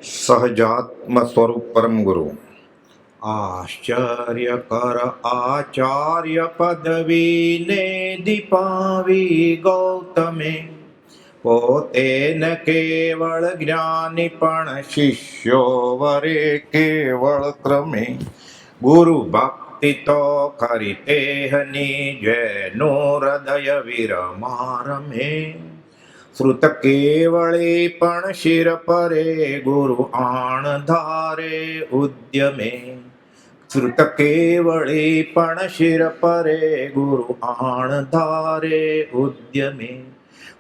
સહજાત્મ સ્વરૂપ પરમ ગુરુ આશ્ચર્ય કર આચાર્ય પદવીને દીપાવી ગૌતમે પોતે ન કેવળ જ્ઞાની પણ શિષ્યો વરે કેવળ ક્રમે ગુરુ ભક્તિ તો ખરી તેહની જેનો હૃદય વિરમારમે શ્રુત કેવળે પણ શિર પરે ગુરુ આણ ધારે ઉદ્યમે શ્રુત કેવળે પણ શિર પરે ગુરુ આણ ધારે ઉદ્યમે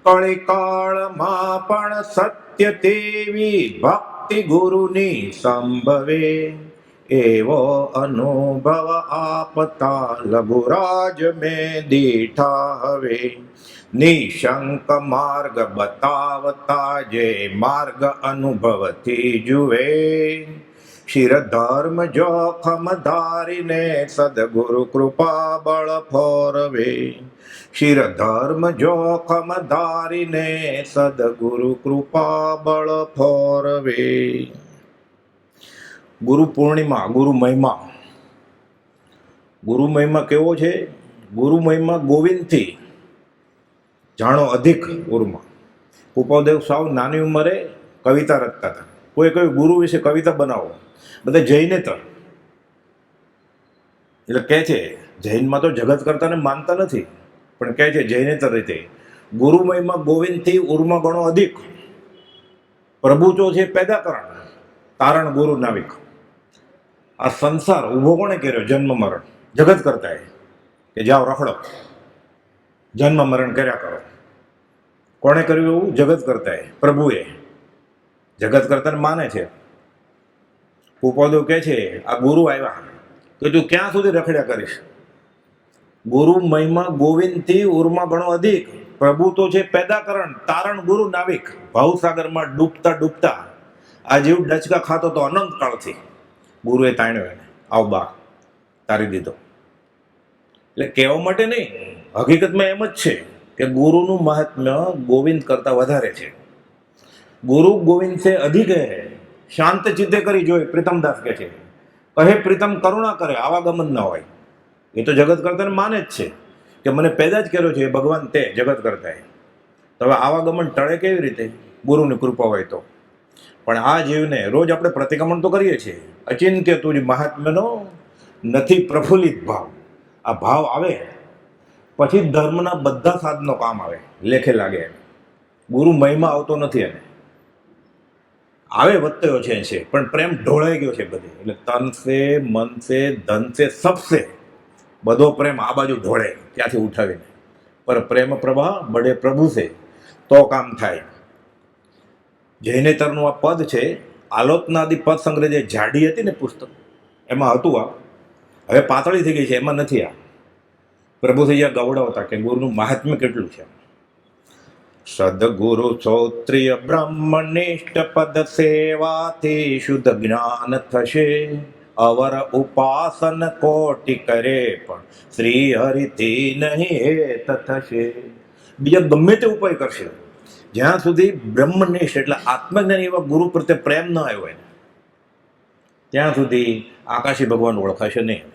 કળિકાળમાં પણ સત્ય તેવી ભક્તિ ગુરુની સંભવે એવો અનુભવ આપતા લઘુરાજ મેં દીઠા હવે નિશંક માર્ગ બતાવતા જે માર્ગ અનુભવથી જુએ શિર ધર્મ જોખમ ધારીને સદગુરુ કૃપા બળ ફોરવે શિર ધર્મ જોખમ ધારીને સદગુરુ કૃપા બળ ફોરવે. ગુરુ પૂર્ણિમા, ગુરુ મહિમા કેવો છે? ગુરુ મહિમા ગોવિંદથી જાણો અધિક ગુરુમાં. કૃપાદેવ સાવ નાની ઉંમરે કવિતા રચતા હતા. કોઈ ગુરુ વિશે કવિતા બનાવો, બધા જૈનેતર એટલે કહે છે. જૈનમાં તો જગત કરતાને માનતા નથી, પણ કહે છે જૈનેતર રીતે ગુરુ મહિમા ગોવિંદથી ઉર્મા ગણો અધિક. પ્રભુ જો છે પેદાકરણ, તારણ ગુરુ નાવિક. આ સંસાર ઊભો કોણે કર્યો? જન્મ મરણ જગત કરતા કે જાઓ રખડો, જન્મ મરણ કર્યા કરો. કોણે કર્યું એવું? જગત કરતા પ્રભુએ. જગત કરતાને માને છે. કૃપાદેવ કહે છે આ ગુરુ આવ્યા તો તું ક્યાં સુધી રખડ્યા કરીશ? ગુરુ મહિમા ગોવિંદથી ઉર્મા ગણો અધિક. પ્રભુ તો છે પેદાકરણ, તારણ ગુરુ નાવિક. ભાવસાગરમાં ડૂબતા ડૂબતા આ જીવ ડચકા ખાતો તો અનંત કાળથી ગુરુએ તાણ્યો એને, આવ બા તારી દીધો. એટલે કહેવા માટે નહીં, હકીકતમાં એમ જ છે કે ગુરુનું મહાત્મ્ય ગોવિંદ કરતા વધારે છે. ગુરુ ગોવિંદ से अधिक है. શાંત ચિત્તે કરી જોઈ પ્રીતમદાસ કહે છે. કહે પ્રીતમ કરુણા કરે, આવાગમન ન હોય. એ તો જગત કરતા માને જ છે કે મને પેદા જ કર્યો છે ભગવાન તે જગત કરતા. તો હવે આવાગમન ટળે કેવી રીતે? ગુરુની કૃપા હોય તો. પણ આ જીવને રોજ આપણે પ્રતિક્રમણ તો કરીએ છીએ. અચિંત્ય તુજ મહાત્મ્યનો નથી પ્રફુલ્લિત ભાવ. આ ભાવ આવે પછી ધર્મના બધા સાધનો કામ આવે, લેખે લાગે. ગુરુ મહિમા આવતો નથી એને, આવે વધતો છે પણ પ્રેમ ઢોળાઈ ગયો છે બધે. એટલે તન સે, મન સે, ધન સે, સબસે બધો પ્રેમ આ બાજુ ઢોળે ત્યાંથી ઉઠાવીને. પર પ્રેમ પ્રવાહ બડે પ્રભુ છે તો કામ થાય. જૈનેતરનું આ પદ છે, આલોચનાદી પદ સંગ્રહ જે જાડી હતી ને પુસ્તક, એમાં હતું આ. હવે પાતળી થઈ ગઈ છે, એમાં નથી આ. પ્રભુજી ગવડાવતા કે ગુરુનું મહાત્મ્ય કેટલું છે. સદગુરુ શ્રોત્રિય બ્રહ્મનિષ્ઠ પદ સેવાથી શુદ્ધ જ્ઞાન થશે. અવર ઉપાસન કોટી કરે પણ શ્રી હરિથી નહીં હેત થશે. બીજા ગમે તે ઉપાય કરશે, જ્યાં સુધી બ્રહ્મનિષ્ઠ એટલે આત્મજ્ઞાની એવા ગુરુ પ્રત્યે પ્રેમ ન આવ્યો હોય ત્યાં સુધી આકાશી ભગવાન ઓળખાશે નહીં.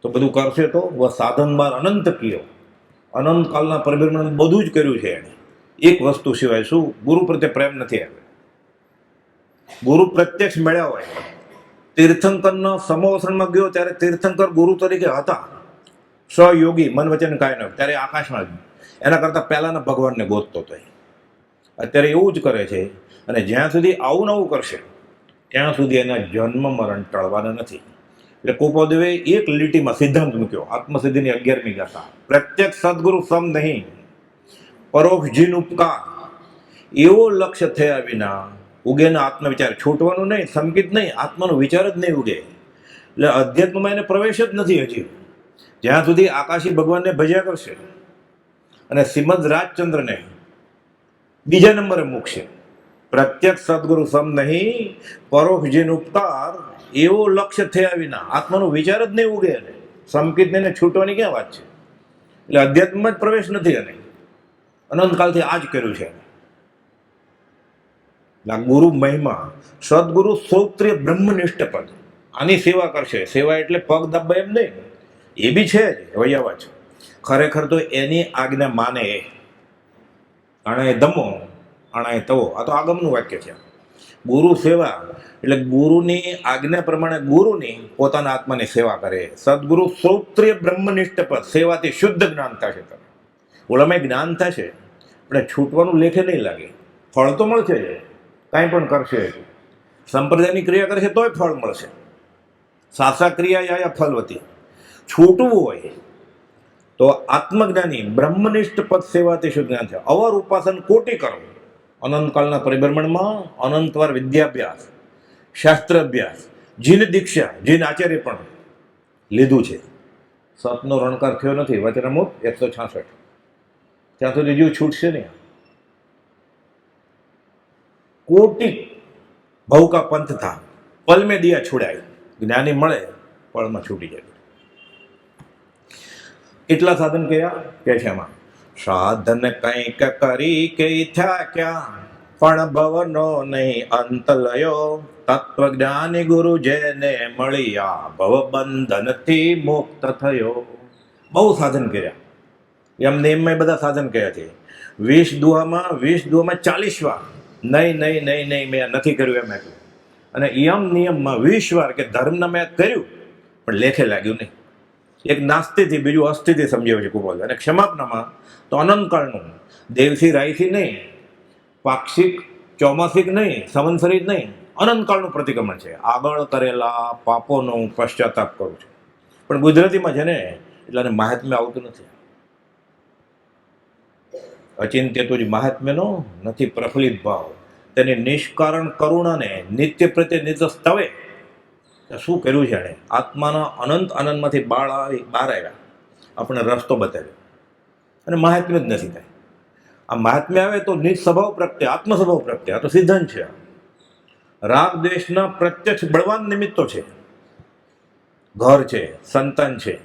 તો બધું કરશે તો સાધન બાર અનંત કયો, અનંતકાલના પરિભ્રમણ બધું જ કર્યું છે એણે. એક વસ્તુ સિવાય શું? ગુરુ પ્રત્યે પ્રેમ નથી આવ્યો. ગુરુ પ્રત્યક્ષ મળ્યા હોય. તીર્થંકરના સમોસરણમાં ગયો ત્યારે તીર્થંકર ગુરુ તરીકે હતા, સહયોગી, મન વચન કાય ન, ત્યારે આકાશમાં જ એના કરતાં પહેલાના ભગવાનને ગોતતો હતો. અત્યારે એવું જ કરે છે. અને જ્યાં સુધી આવું નવું કરશે ત્યાં સુધી એના જન્મ મરણ ટળવાના નથી. એટલે કૃપાદેવે એક લીટીમાં સિદ્ધાંત મૂક્યો, આત્મસિદ્ધિની 11મી ગાથા. પ્રત્યક્ષ સદગુરુ સમ નહીં, પરોક્ષ જીન ઉપકાર. એવો લક્ષ્ય થયા વિના ઉગેના આત્મવિચાર. છૂટવાનું નહીં, સંકિત નહીં, આત્માનો વિચાર જ નહીં ઉગે. એટલે અધ્યાત્મમાં એને પ્રવેશ જ નથી હજી, જ્યાં સુધી આકાશી ભગવાનને ભજ્યા કરશે અને શ્રીમદ રાજચંદ્રને બીજા નંબરે મૂકશે. પ્રત્યક્ષ સદગુરુ સમ નહીં, પરોક્ષ જીન ઉપકાર. એવો લક્ષ્ય થયા વિના આત્માનો વિચાર જ નહીં ઉગે. અને સંકિત ને છૂટવાની ક્યાં વાત છે? એટલે અધ્યાત્મમાં જ પ્રવેશ નથી. અને અનંતકાલથી આ જ કર્યું છે. આ ગુરુ મહિમા, સદગુરુ શ્રોત્રિય બ્રહ્મનિષ્ઠ પદ, આની સેવા કરશે. સેવા એટલે પગ દબાય એમ નહીં, એ બી છે જ વૈયાવા છે. ખરેખર તો એની આજ્ઞા માને એ. અણાએ ધમો અણાએ તવો, આ તો આગમનું વાક્ય છે. ગુરુ સેવા એટલે ગુરુની આજ્ઞા પ્રમાણે ગુરુની પોતાના આત્માની સેવા કરે. સદગુરુ શ્રોત્રિય બ્રહ્મનિષ્ઠ પદ, સેવાથી શુદ્ધ જ્ઞાન થશે. તમે ઓલામાં જ્ઞાન થશે, આપણે છૂટવાનું લેખે નહીં લાગે. ફળ તો મળશે, કાંઈ પણ કરશે, સંપ્રદાયની ક્રિયા કરશે તોય ફળ મળશે. સાસા ક્રિયા યા ફલવતી. છૂટવું હોય તો આત્મજ્ઞાની બ્રહ્મનિષ્ઠ પદ સેવાથી શુદ્ધ જ્ઞાન છે. અવર ઉપાસન કોટી કરો. અનંતકાળના પરિભ્રમણમાં અનંતવાર વિદ્યાભ્યાસ, શાસ્ત્ર અભ્યાસ, જીન દીક્ષા, જીન આચાર્ય પણ લીધું છે. સતનો રણકાર થયો નથી. વચનામૃત 166. ત્યાં સુધી જીવ છૂટશે નહીં. કોટી ભવ કા પંથ થા, પલ મેં દિયા છોડાય. જ્ઞાની મળે પળમાં છૂટી જાય. એટલા સાધન કયા કે છે એમાં? સાધન કંઈક કરી કે થયા ક્યાં, પણ ભવનો નહીં અંત લયો. તત્વજ્ઞાની ગુરુ જેને મળ્યા, ભવ બંધનથી મુક્ત થયો. બહુ સાધન કર્યા. એમને એમમાં બધા સાધન કર્યા છે. 20 દુહામાં 40 વાર નહીં નહીં નહીં નહીં મેં નથી કર્યું એમ આપ્યું. અને યમ નિયમમાં 20 વાર કે ધર્મના મેં કર્યું પણ લેખે લાગ્યું નહીં. એક નાસ્તિથી બીજું અસ્થિથી સમજાવે છે કુબોલ. અને ક્ષમાપનામાં તો અનંતકાળનું, દેવથી રાયથી નહીં, પાક્ષિક ચોમાસિક નહીં, સંવત્સરી નહીં, અનંતકાળનું પ્રતિક્રમણ છે. આગળ કરેલા પાપોનો પશ્ચાતાપ કરું છું. પણ ગુજરાતીમાં છે ને એટલે મહાત્મ્ય આવતું નથી. અચિંત્ય તો જ મહાત્મ્યનો નથી પ્રફુલ્લિત ભાવ. તેની નિષ્કારણ કરુણાને નિત્ય પ્રત્યે નિત્ય સ્તવે. શું કર્યું છે એણે? આત્માના અનંત આનંદમાંથી બહાર આવ્યા, આપણે રસ્તો બતાવ્યો. અને મહાત્મ્ય જ નથી થાય. આ મહાત્મ્ય આવે તો નિજ સ્વભાવ પ્રત્યે, આત્મ સ્વભાવ પ્રત્યે. આ તો સિદ્ધાંત છે. રાગ દ્વેષના પ્રત્યક્ષ બળવાન નિમિત્તો છે. ઘર છે, સંતાન છે,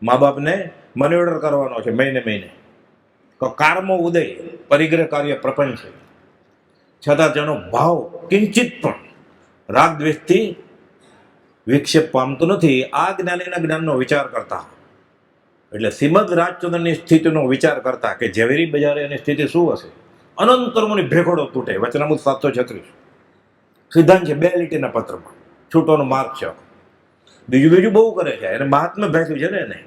મા બાપને મની ઓર્ડર કરવાનો છે મહિને મહિને, કારમો ઉદય, પરિગ્રહ કાર્ય પ્રપંચ છે. છતાં તેનો ભાવ કિંચિત પણ રાગ દ્વેષથી વિક્ષેપ પામતો નથી. આ જ્ઞાનીના જ્ઞાનનો વિચાર કરતા, એટલે શ્રીમદ રાજચંદ્રની સ્થિતિનો વિચાર કરતા કે ઝવેરી બજારે એની સ્થિતિ શું હશે. અનંત કર્મોની ભેખડો તૂટે. વચનામૃત 736. સિદ્ધાંત છે 2 લીટીના પત્રમાં. છૂટવાનો માર્ગ છે. બીજું બહુ કરે છે. એને મહાત્મા ભેટ્યું છે ને. એને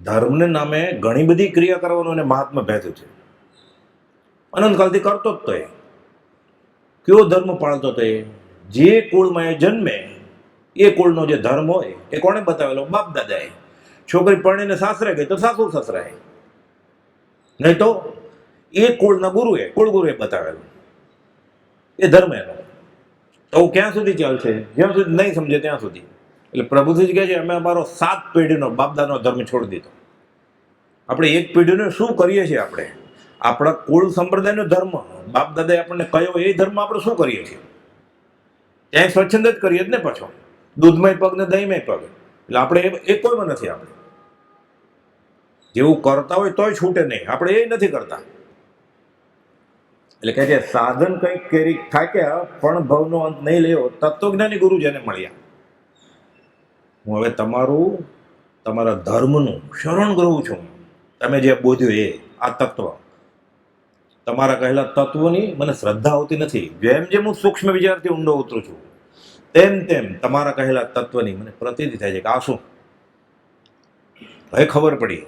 ધર્મને નામે ઘણી બધી ક્રિયા કરવાનું એને મહાત્મા ભેટ્યું છે. અનંતકાળથી કરતો જ તો એ કયો ધર્મ પાળતો હતો? એ જે કુળમાં એ જન્મે એ કુળનો જે ધર્મ હોય એ કોણે બતાવેલો? બાપ દાદાએ. છોકરી પરણીને સાસરે ગઈ તો સાસુ સસરાએ, નહીં તો એ કુળના ગુરુએ, કુળગુરુએ બતાવેલો એ ધર્મ એનો. તો ક્યાં સુધી ચાલશે? જ્યાં સુધી નહીં સમજે ત્યાં સુધી. એટલે પ્રભુજી કહે છે અમે અમારો 7 પેઢીનો બાપદાદાનો ધર્મ છોડી દીધો. આપણે એક પેઢીને શું કરીએ છીએ? આપણે આપણા કુળ સંપ્રદાયનો ધર્મ બાપ દાદાએ આપણને કયો એ ધર્મ આપણે શું કરીએ છીએ? ત્યાં સ્વચ્છંદ જ કરીએ જ ને. પાછો દૂધમાંય પગ ને દહીંમાંય પગ. એટલે આપણે એ કોઈમાં નથી. આપણે જેવું કરતા હોય તોય છૂટે નહીં. આપણે એ નથી કરતા. એટલે કહે છે સાધન કંઈક કેરી થાક્યા પણ ભવનો અંત નહીં લેવો. તત્વજ્ઞાની ગુરુ જેને મળ્યા. હું હવે તમારા ધર્મનું શરણ ગ્રહું છું. તમે જે બોધ્યું એ આ તત્વ, તમારા કહેલા તત્વની મને શ્રદ્ધા આવતી નથી. જેમ જેમ હું સૂક્ષ્મ વિચારથી ઊંડો ઉતરું છું તેમ તેમ તમારા કહેલા તત્વની મને પ્રતીતિ થાય છે કે આ શું. હવે ખબર પડી.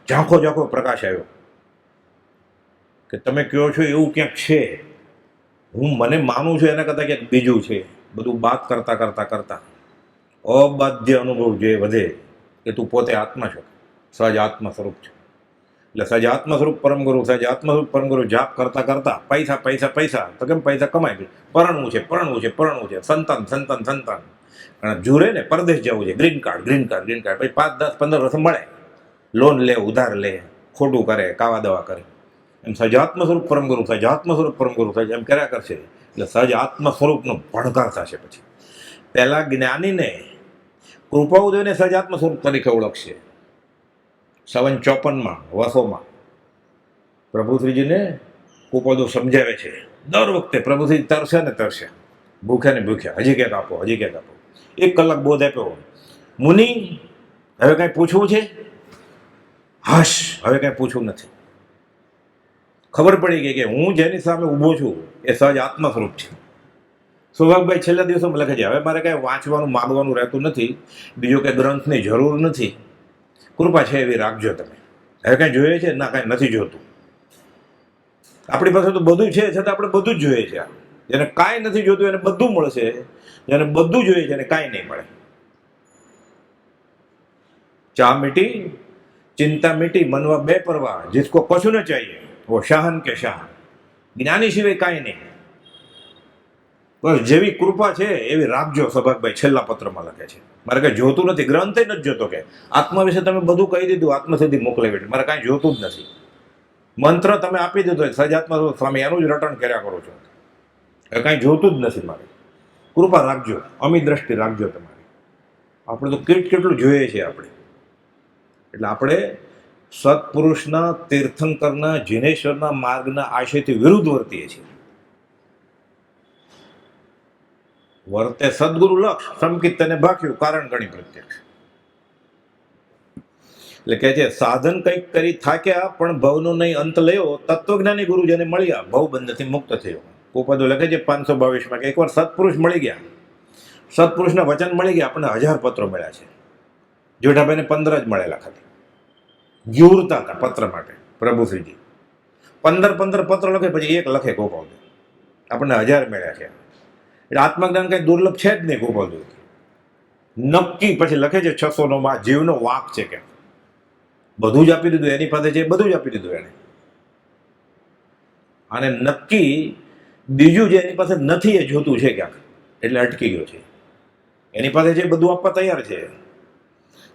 ઝાંખો પ્રકાશ આવ્યો કે તમે કહો છો એવું ક્યાંક છે. હું મને માનું છું એના કરતાં ક્યાંક બીજું છે. બધું બાત કરતા અબાધ્ય અનુભવ જે વધે કે તું પોતે આત્મા છો, સહજ આત્મા સ્વરૂપ છે. એટલે સહજ આત્મા સ્વરૂપ પરમ ગુરુ, સહજ આત્મા સ્વરૂપ પરમ ગુરુ જાપ કરતા પૈસા તો કેમ પૈસા કમાય? પરણવું છે, સંતાન. કારણ જુરે ને પરદેશ જવું છે, ગ્રીન કાર્ડ પછી 5, 10, 15 વર્ષ મળે. લોન લે, ઉધાર લે, ખોટું કરે, કાવા દવા કરે. એમ સહજ આત્મા સ્વરૂપ પરમ ગુરુ, સહજ આત્મા સ્વરૂપ પરમ ગુરુ સહજ એમ કર્યા કરશે. એટલે સહજ આત્મા સ્વરૂપનો ભણકાર થશે. પછી પહેલા જ્ઞાનીને કૃપા ઉદયને સહજ આત્મા સ્વરૂપ તરીકે ઓળખશે. 57 વસોમાં પ્રભુ શ્રીજીને કુપોદો સમજાવે છે. દર વખતે પ્રભુથી તરસે ને તરસે, ભૂખ્યા ને ભૂખ્યા, હજી ક્યાંક આપો, હજી ક્યાંક આપો. 1 કલાક બોધ આપ્યો, મુનિ હવે કાંઈ પૂછવું છે? હશ, હવે કાંઈ પૂછવું નથી. ખબર પડી ગઈ કે હું જેની સામે ઊભો છું એ સહજ આત્મ સ્વરૂપ છે. સૌભાગભાઈ છેલ્લા દિવસોમાં લખે છે, હવે મારે કાંઈ વાંચવાનું માગવાનું રહેતું નથી, બીજો કંઈ ગ્રંથની જરૂર નથી, કૃપા છે એવી રાખજો તમે. હવે કાંઈ જોઈએ છે? ના, કાંઈ નથી જોતું. આપણી પાસે તો બધું છે, છતાં આપણે બધું જ જોઈએ છે. જેને કાંઈ નથી જોતું એને બધું મળશે, જેને બધું જોઈએ છે એને કાંઈ નહીં મળે. ચા મીઠી, ચિંતા મીઠી, મનવા બે પરવા, जिसको કશું ન ચાહીએ वो શાહન કે શાહ. જ્ઞાની સિવાય કાંઈ નહીં. બસ જેવી કૃપા છે એવી રાખજો, સભાગભાઈ છેલ્લા પત્રમાં લખે છે. મારે કંઈ જોતું નથી, ગ્રંથે નથી જોતો, કે આત્મા વિશે તમે બધું કહી દીધું, આત્મા સુધી મોકલાવી, મારે કાંઈ જોતું જ નથી. મંત્ર તમે આપી દીધો સજાત્મા સ્વામી, એનું જ રટણ કર્યા કરો છો, એ કાંઈ જોતું જ નથી. મારે કૃપા રાખજો, અમી દ્રષ્ટિ રાખજો તમારી. આપણે તો કેટલું જોઈએ છે આપણે. એટલે આપણે સત્પુરુષના, તીર્થંકરના, જિનેશ્વરના માર્ગના આશયથી વિરુદ્ધ વર્તીએ છીએ. વર્તે સદગુરુ લક્ષ, સંકિત તેને ભાખ્યું, કારણ ગણી પ્રત્યક્ષ. એટલે કહે છે, સાધન કંઈક કરી થાક્યા પણ ભવનો નહીં અંત લયો, તત્વજ્ઞાની ગુરુ જેને મળ્યા ભવ બંધથી મુક્ત થયો. પોપદો લખે છે 522માં કે એકવાર સત્પુરુષ મળી ગયા, સત્પુરુષના વચન મળી ગયા, આપણને 1000 પત્રો મળ્યા છે. જેઠાભાઈને 15 જ મળેલા ખાલી. જીવતા હતા પત્ર માટે પ્રભુશ્રીજી. 15 પત્ર લખે, પછી 1 લખે ગોપાલ, આપણને 1000 મળ્યા છે. એટલે આત્મજ્ઞાન કઈ દુર્લભ છે જ નહીં. ગોપાલ નક્કી પછી લખે છે 609માં જીવનો વાંક છે, કે બધું જ આપી દીધું એની પાસે છે, બધું જ આપી દીધું એને. અને નક્કી બીજું જે એની પાસે નથી એ જોતું છે ક્યાંક, એટલે અટકી ગયો છે. એની પાસે જે બધું આપવા તૈયાર છે.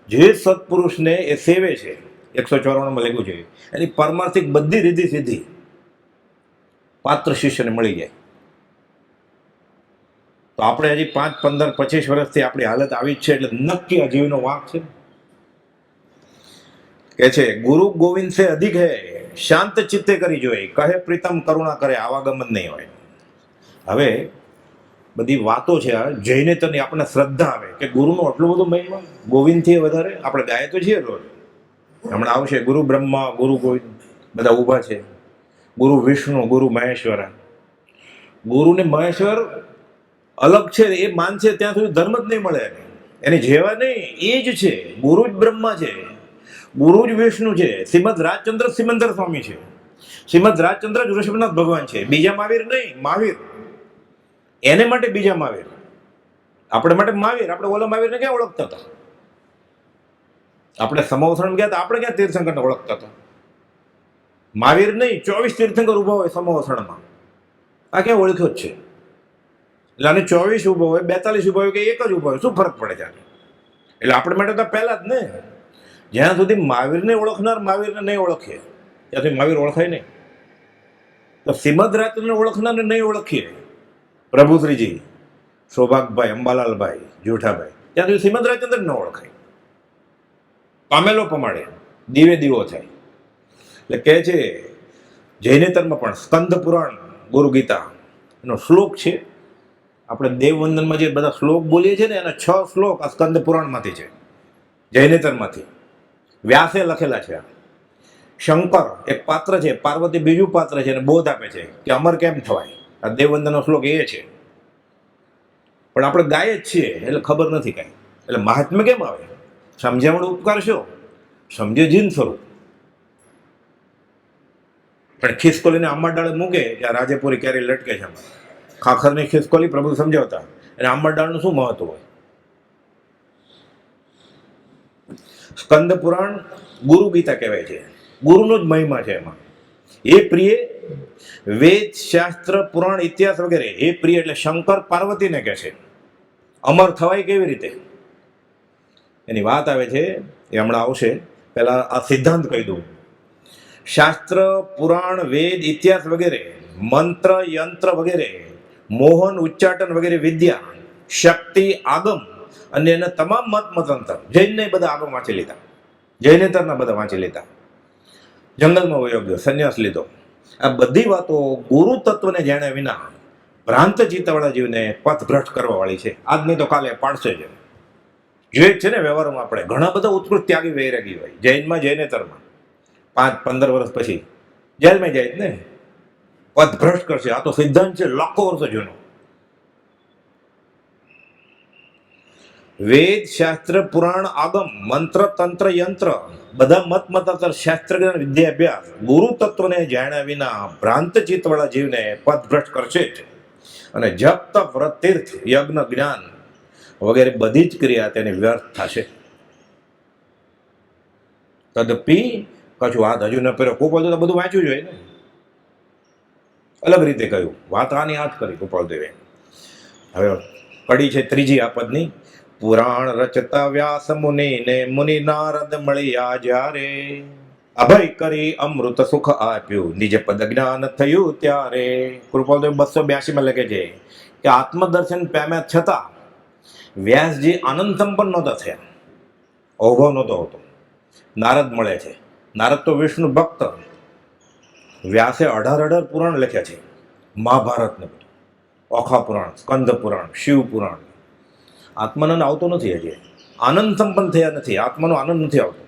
જે સત્પુરુષને એ સેવે છે, 194માં લખ્યું છે, એની પરમાર્થિક બધી રીતિ સીધી પાત્ર શિષ્યને મળી જાય. તો આપણે હજી 5, 15, 25 વર્ષથી આપણી હાલત આવી જ છે, એટલે નક્કી આ જીવનો વાંક છે. કે છે ગુરુ ગોવિંદ સે અધિક હે, શાંત ચિત્તે કરી જોઈ, કહે પ્રીતમ કરુણા કરે, આવાગમન નહીં હોય. હવે બધી વાતો છે આ જૈનેતરની, આપણને શ્રદ્ધા આવે કે ગુરુનું આટલું બધું મહિમા, ગોવિંદથી વધારે. આપણે ગાય તો છીએ રોજ, હમણાં આવશે ગુરુ બ્રહ્મા, ગુરુ ગોવિંદ બધા ઊભા છે, ગુરુ વિષ્ણુ, ગુરુ મહેશ્વર. ગુરુ ને મહેશ્વર અલગ છે, એ માનશે ત્યાં સુધી ધર્મ જ નહીં મળે એને. જેવા નહીં, એ જ છે. ગુરુ જ બ્રહ્મા છે, ગુરુ જ વિષ્ણુ છે. શ્રીમદ રાજચંદ્ર સિમંદર સ્વામી છે, શ્રીમદ રાજચંદ્ર જ ઋષભનાથ ભગવાન છે. બીજા મહાવીર નહીં, મહાવીર એને માટે બીજા મહાવીર, આપણે માટે મહાવીર. આપણે ઓલા મહાવીરને ક્યાં ઓળખતા હતા? આપણે સમોસણ ગયા હતા, આપણે ક્યાં તીર્થંકરને ઓળખતા હતા? મહાવીર નહીં, 24 તીર્થંકર ઉભા હોય સમોસણમાં, આ ક્યાં ઓળખ્યો જ છે? એટલે આને 24 ઉભો હોય, 42 ઉભા હોય, કે એક જ ઉભા હોય, શું ફરક પડે છે? એટલે આપણે માટે તો પહેલા જ ને. જ્યાં સુધી મહાવીરને ઓળખનાર મહાવીરને નહીં ઓળખીએ ત્યાં સુધી મહાવીર ઓળખાય નહીં. તો શ્રીમદ રાજચંદ્રને ઓળખનારને નહીં ઓળખીએ, પ્રભુશ્રીજી, સૌભાગભાઈ, અંબાલાલભાઈ, જેઠાભાઈ, ત્યાં સુધી શ્રીમદ રાજચંદ્ર ન ઓળખાય. પામેલો પમાડે, દીવે દીવો થાય. એટલે કહે છે જૈનેતરમાં પણ સ્કંદ પુરાણ, ગુરુ ગીતા એનો શ્લોક છે. આપણે દેવવંદનમાં જે બધા શ્લોક બોલીએ છીએ ને, એના 6 શ્લોક આ સ્કંદ પુરાણમાંથી છે, જૈનેતરમાંથી. વ્યાસે લખેલા છે. શંકર એક પાત્ર છે, પાર્વતી બીજું પાત્ર છે, અને બોધ આપે છે કે અમર કેમ થવાય. આ દેવવંદનનો શ્લોક એ છે. પણ આપણે ગાય જ છીએ એટલે ખબર નથી કાંઈ. એટલે મહાત્મ્ય કેમ આવે? સમજ્યામણ ઉપકાર છો, સમજે જીન સ્વરૂપ. પણ ખિસકોલીને આંબા ડાળે મૂકે કે આ રાજેપુરી ક્યારે લટકે છે. ખાખરની ખિસકોલી પ્રભુ સમજાવતા, અને આંબા ડાળનું શું મહત્વ હોય? સ્કંદ પુરાણ ગુરુ ગીતા કહેવાય છે, ગુરુનો જ મહિમા છે એમાં. એ પ્રિય વેદ, શાસ્ત્ર, પુરાણ, ઇતિહાસ વગેરે એ પ્રિય. એટલે શંકર પાર્વતીને કહે છે અમર થવાય કેવી રીતે, એની વાત આવે છે, એ હમણાં આવશે. પહેલા આ સિદ્ધાંત કહી દઉં. શાસ્ત્ર, પુરાણ, વેદ, ઇતિહાસ વગેરે, મંત્ર, યંત્ર વગેરે, મોહન, ઉચ્ચાટન વગેરે વિદ્યા, શક્તિ, આગમ અને એના તમામ મત મતાંતર, જૈનને બધા આગમ વાંચી લીધા, જૈનેતરના બધા વાંચી લીધા. જંગલમાં વયો ગયો, સંન્યાસ લીધો. આ બધી વાતો ગુરુ તત્વને જાણ્યા વિના ભ્રાંત ચિત્તવાળા જીવને પથભ્રષ્ટ કરવા વાળી છે. આજની તો કાલે પાડશે જ. જોઈએ છે ને વ્યવહારમાં આપણે ઘણા બધા ઉત્કૃષ્ટ ત્યાગી વૈરાગી હોય જૈનમાં જૈનેતરમાં 5-15 વર્ષ પછી જેલમાં જાય ને પથભ્રષ્ટ કરશે. આ તો સિદ્ધાંત છે લાખો વર્ષો જૂનો. વેદ શાસ્ત્ર પુરાણ આગમ મંત્ર તંત્ર યંત્ર બધા મત મતાંતર શાસ્ત્ર જ્ઞાન વિદ્યા અભ્યાસ ગુરુ તત્વને જાણ્યા વિના ભ્રાંત ચિત્તવાળા જીવને પથભ્રષ્ટ કરશે જ. અને જપ તપ વ્રત તીર્થ યજ્ઞ જ્ઞાન વગેરે બધી જ ક્રિયા તેની વ્યર્થ થશે. તદપી કશું હાથ હજુ ન પહેરો. ગોપાલ તો બધું વાંચ્યું જોઈએ ને. અલગ રીતે કહ્યું વાત આની આ જ કરી ગોપાલદેવે. હવે કડી છે ત્રીજી આપદની. પુરાણ રચતા વ્યાસ મુનિ ને મુનિ નારદ મળ્યા જ્યારે અભય કરી અમૃત સુખ આપ્યું નિજ પદ જ્ઞાન થયું ત્યારે. કૃપાલદેવ 282 લખે છે કે આત્મદર્શન પામ્યા છતાં વ્યાસજી આનંદ સંપન્ન નહોતા થયા, ઓઘો નહોતો હોતો. નારદ મળે છે. નારદ તો વિષ્ણુ ભક્ત. વ્યાસે 18 પુરાણ લખ્યા છે. મહાભારત ને બધું, ઓખા પુરાણ, સ્કંદ પુરાણ, શિવ પુરાણ. આત્માનંદ આવતો નથી હજી, આનંદ સંપન્ન થયા નથી, આત્માનો આનંદ નથી આવતો.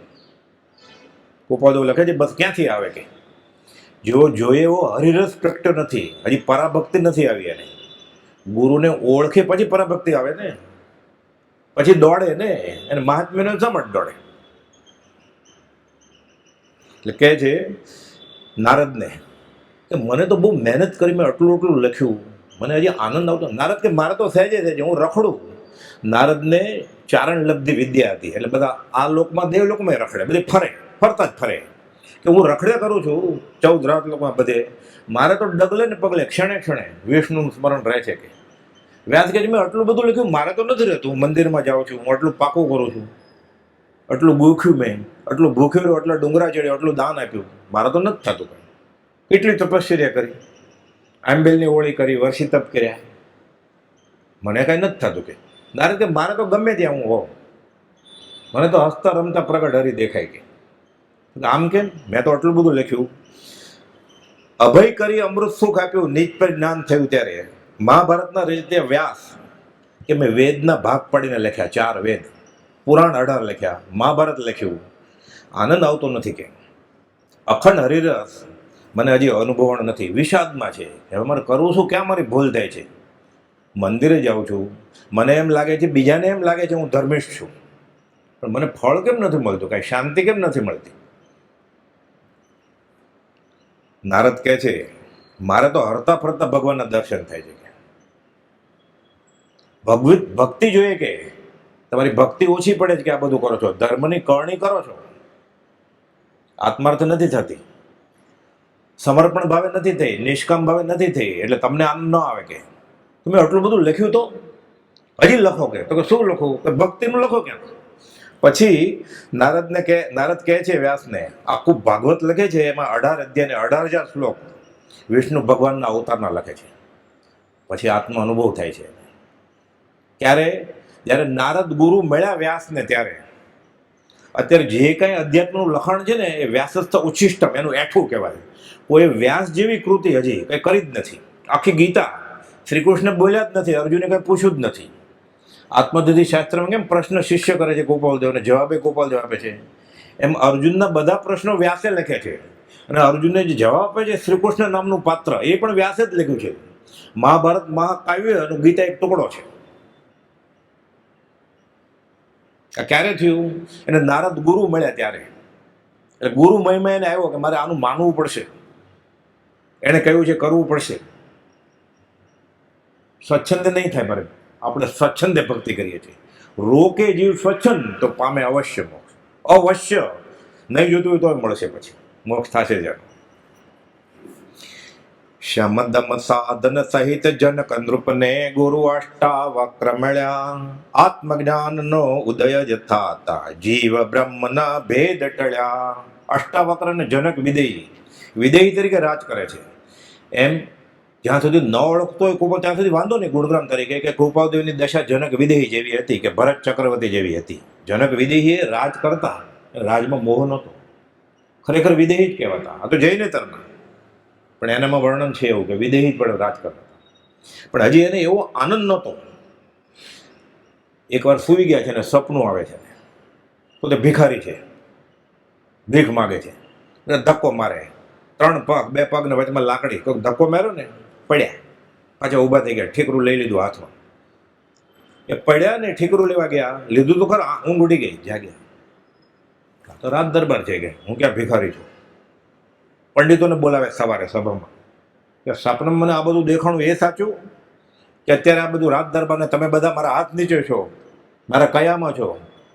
ગોપાલદેવ લખે છે બસ ક્યાંથી આવે કે જેવો જોઈએ એવો હરિરસ પ્રગટ્યો નથી, હજી પરાભક્તિ નથી આવી. એને ગુરુને ઓળખે પછી પરાભક્તિ આવે ને, પછી દોડે ને. એને મહાત્મ્યનો સમજ દોડે. એટલે કહે છે નારદને કે મને તો બહુ મહેનત કરી મેં આટલું લખ્યું, મને હજી આનંદ આવતો. નારદ કે મારે તો સહેજે સહેજે, હું રખડું. નારદને ચારણ લબ્ધિ વિદ્યા હતી, એટલે બધા આ લોકમાં દેવલોકમાં રખડે, બધી ફરતા જ ફરે. કે હું રખડે કરું છું 14 રાત લોકમાં બધે, મારે તો ડગલે ને પગલે ક્ષણે ક્ષણે વિષ્ણુનું સ્મરણ રહે છે. કે વ્યાસ કે મેં આટલું બધું લખ્યું, મારે તો નથી રહેતું. હું મંદિરમાં જાઉં છું, હું આટલું પાકું કરું છું, આટલું ભૂખ્યું મેં, આટલું ભૂખ્યું રહ્યું, આટલા ડુંગરા ચડ્યો, આટલું દાન આપ્યું, મારે તો નથી થતું કંઈ. કેટલી તપશ્ચર્યા કરી, આંબેલની ઓળી કરી, વર્ષી તપ કર્યા, મને કાંઈ નથી થતું. કે નારદ કે મારે તો ગમે ત્યાં હું હોઉં, મને તો હસતા રમતા પ્રગટ હરી દેખાય. કે આમ કેમ? મેં તો આટલું બધું લખ્યું. અભય કરી અમૃત સુખ આપ્યું નિજ પર જ્ઞાન થયું ત્યારે. મહાભારતના રીતે વ્યાસ કે મેં વેદના ભાગ પાડીને લખ્યા, 4 વેદ, પુરાણ 18 લખ્યા, મહાભારત લખ્યું. આનંદ આવતો નથી. કે અખંડ હરિરસ મને હજી અનુભવણ નથી, વિષાદમાં છે. હવે મારે કરવું શું? ક્યાં મારી ભૂલ થાય છે? મંદિરે જાઉં છું, મને એમ લાગે છે, બીજાને એમ લાગે છે હું ધર્મિષ્ઠ છું, પણ મને ફળ કેમ નથી મળતું? કાંઈ શાંતિ કેમ નથી મળતી? નારદ કહે છે મારે તો હરતા ફરતા ભગવાનના દર્શન થાય છે. ભક્તિ જોઈએ. કે તમારી ભક્તિ ઓછી પડે છે કે આ બધું કરો છો, ધર્મની કરણી કરો છો, આત્માર્થ નથી થતી, સમર્પણ ભાવે નથી થઈ, નિષ્કામ ભાવે નથી થઈ, એટલે તમને આનંદ ન આવે. કે તમે આટલું બધું લખ્યું તો હજી લખો. કે તો શું લખો? કે ભક્તિનું લખો. ક્યાં? પછી નારદ કહે છે વ્યાસને, આખું ભાગવત લખે છે, એમાં 18 અધ્યાય ને 18,000 શ્લોક વિષ્ણુ ભગવાનના અવતારના લખે છે. પછી આત્મ અનુભવ થાય છે. ક્યારે? જ્યારે નારદ ગુરુ મળ્યા વ્યાસને ત્યારે. અત્યારે જે કાંઈ અધ્યાત્મનું લખાણ છે ને એ વ્યાસસ્થ ઉચ્છિષ્ટમ, એનું એઠું કહેવાય. કોઈ વ્યાસ જેવી કૃતિ હજી કંઈ કરી જ નથી. આખી ગીતા શ્રી કૃષ્ણ બોલ્યા જ નથી, અર્જુને કંઈ પૂછ્યું જ નથી. આત્મદધિ શાસ્ત્રમાં કેમ પ્રશ્ન શિષ્ય કરે છે ગોપાલદેવને, જવાબે ગોપાલદેવ આપે છે, એમ અર્જુનના બધા પ્રશ્નો વ્યાસે લખે છે. અને અર્જુનને જે જવાબ આપે છે શ્રી કૃષ્ણ નામનું પાત્ર, એ પણ વ્યાસે જ લખ્યું છે. મહાભારત મહાકાવ્ય અને ગીતા એક ટુકડો છે. આ ક્યારે થયું? એને નારદ ગુરુ મળ્યા ત્યારે. એટલે ગુરુ મહિમા એને આવ્યો કે મારે આનું માનવું પડશે, એણે કહ્યું છે કરવું પડશે. સ્વચ્છંદ નહીં થાય. મારે આપણે સ્વચ્છંદે ભક્તિ કરીએ છીએ. રોકે જીવ સ્વચ્છંદ તો પામે અવશ્ય મોક્ષ. અવશ્ય નહીં જોતું હોય તો મળશે, પછી મોક્ષ થશે જ. શમદમ સાધન સહિત જનક નૃપને ગુરુ અષ્ટાવક્ર મળ્યા. આત્મજ્ઞાનનો ઉદય જ થાતા જીવ બ્રહ્મના ભેદ ટળ્યા. અષ્ટાવક્ર ને જનક વિદેહી તરીકે રાજ કરે છે. એમ જ્યાં સુધી ન ઓળખતો હોય કૃપા ત્યાં સુધી વાંધો નહીં. ગુણગ્રામ તરીકે કે કૃપાદેવની દશા જનક વિદેહી જેવી હતી, કે ભરત ચક્રવર્તી જેવી હતી. જનક વિદેહીએ રાજ કરતા, રાજમાં મોહ નહોતો, ખરેખર વિદેહી જ કહેવાતા. આ તો જૈનેતરના. પણ એનામાં વર્ણન છે એવું કે વિદેહી જ પણ રાજ કરતા હતા. પણ હજી એને એવો આનંદ નહોતો. એકવાર સૂઈ ગયા છે ને સપનું આવે છે, પોતે ભિખારી છે, ભીખ માગે છે, એટલે ધક્કો મારે, 3 પગ 2 પગને વચમાં લાકડી, કોઈક ધક્કો માર્યો ને પડ્યા, પાછા ઊભા થઈ ગયા, ઠીકરું લઈ લીધું હાથમાં. એ પડ્યા ને ઠીકરું લેવા ગયા, લીધું તો ખરા, ઊંઘ ઉડી ગઈ, જાગ્યા. તો રાત દરબાર છે કે હું ક્યાં ભિખારી છું. પંડિતોને બોલાવે સવારે સભામાં કે સપનામાં મને આ બધું દેખાણું એ સાચું કે અત્યારે આ બધું રાત દરબારને તમે બધા મારા હાથ નીચે છો, મારા કયામાં છો,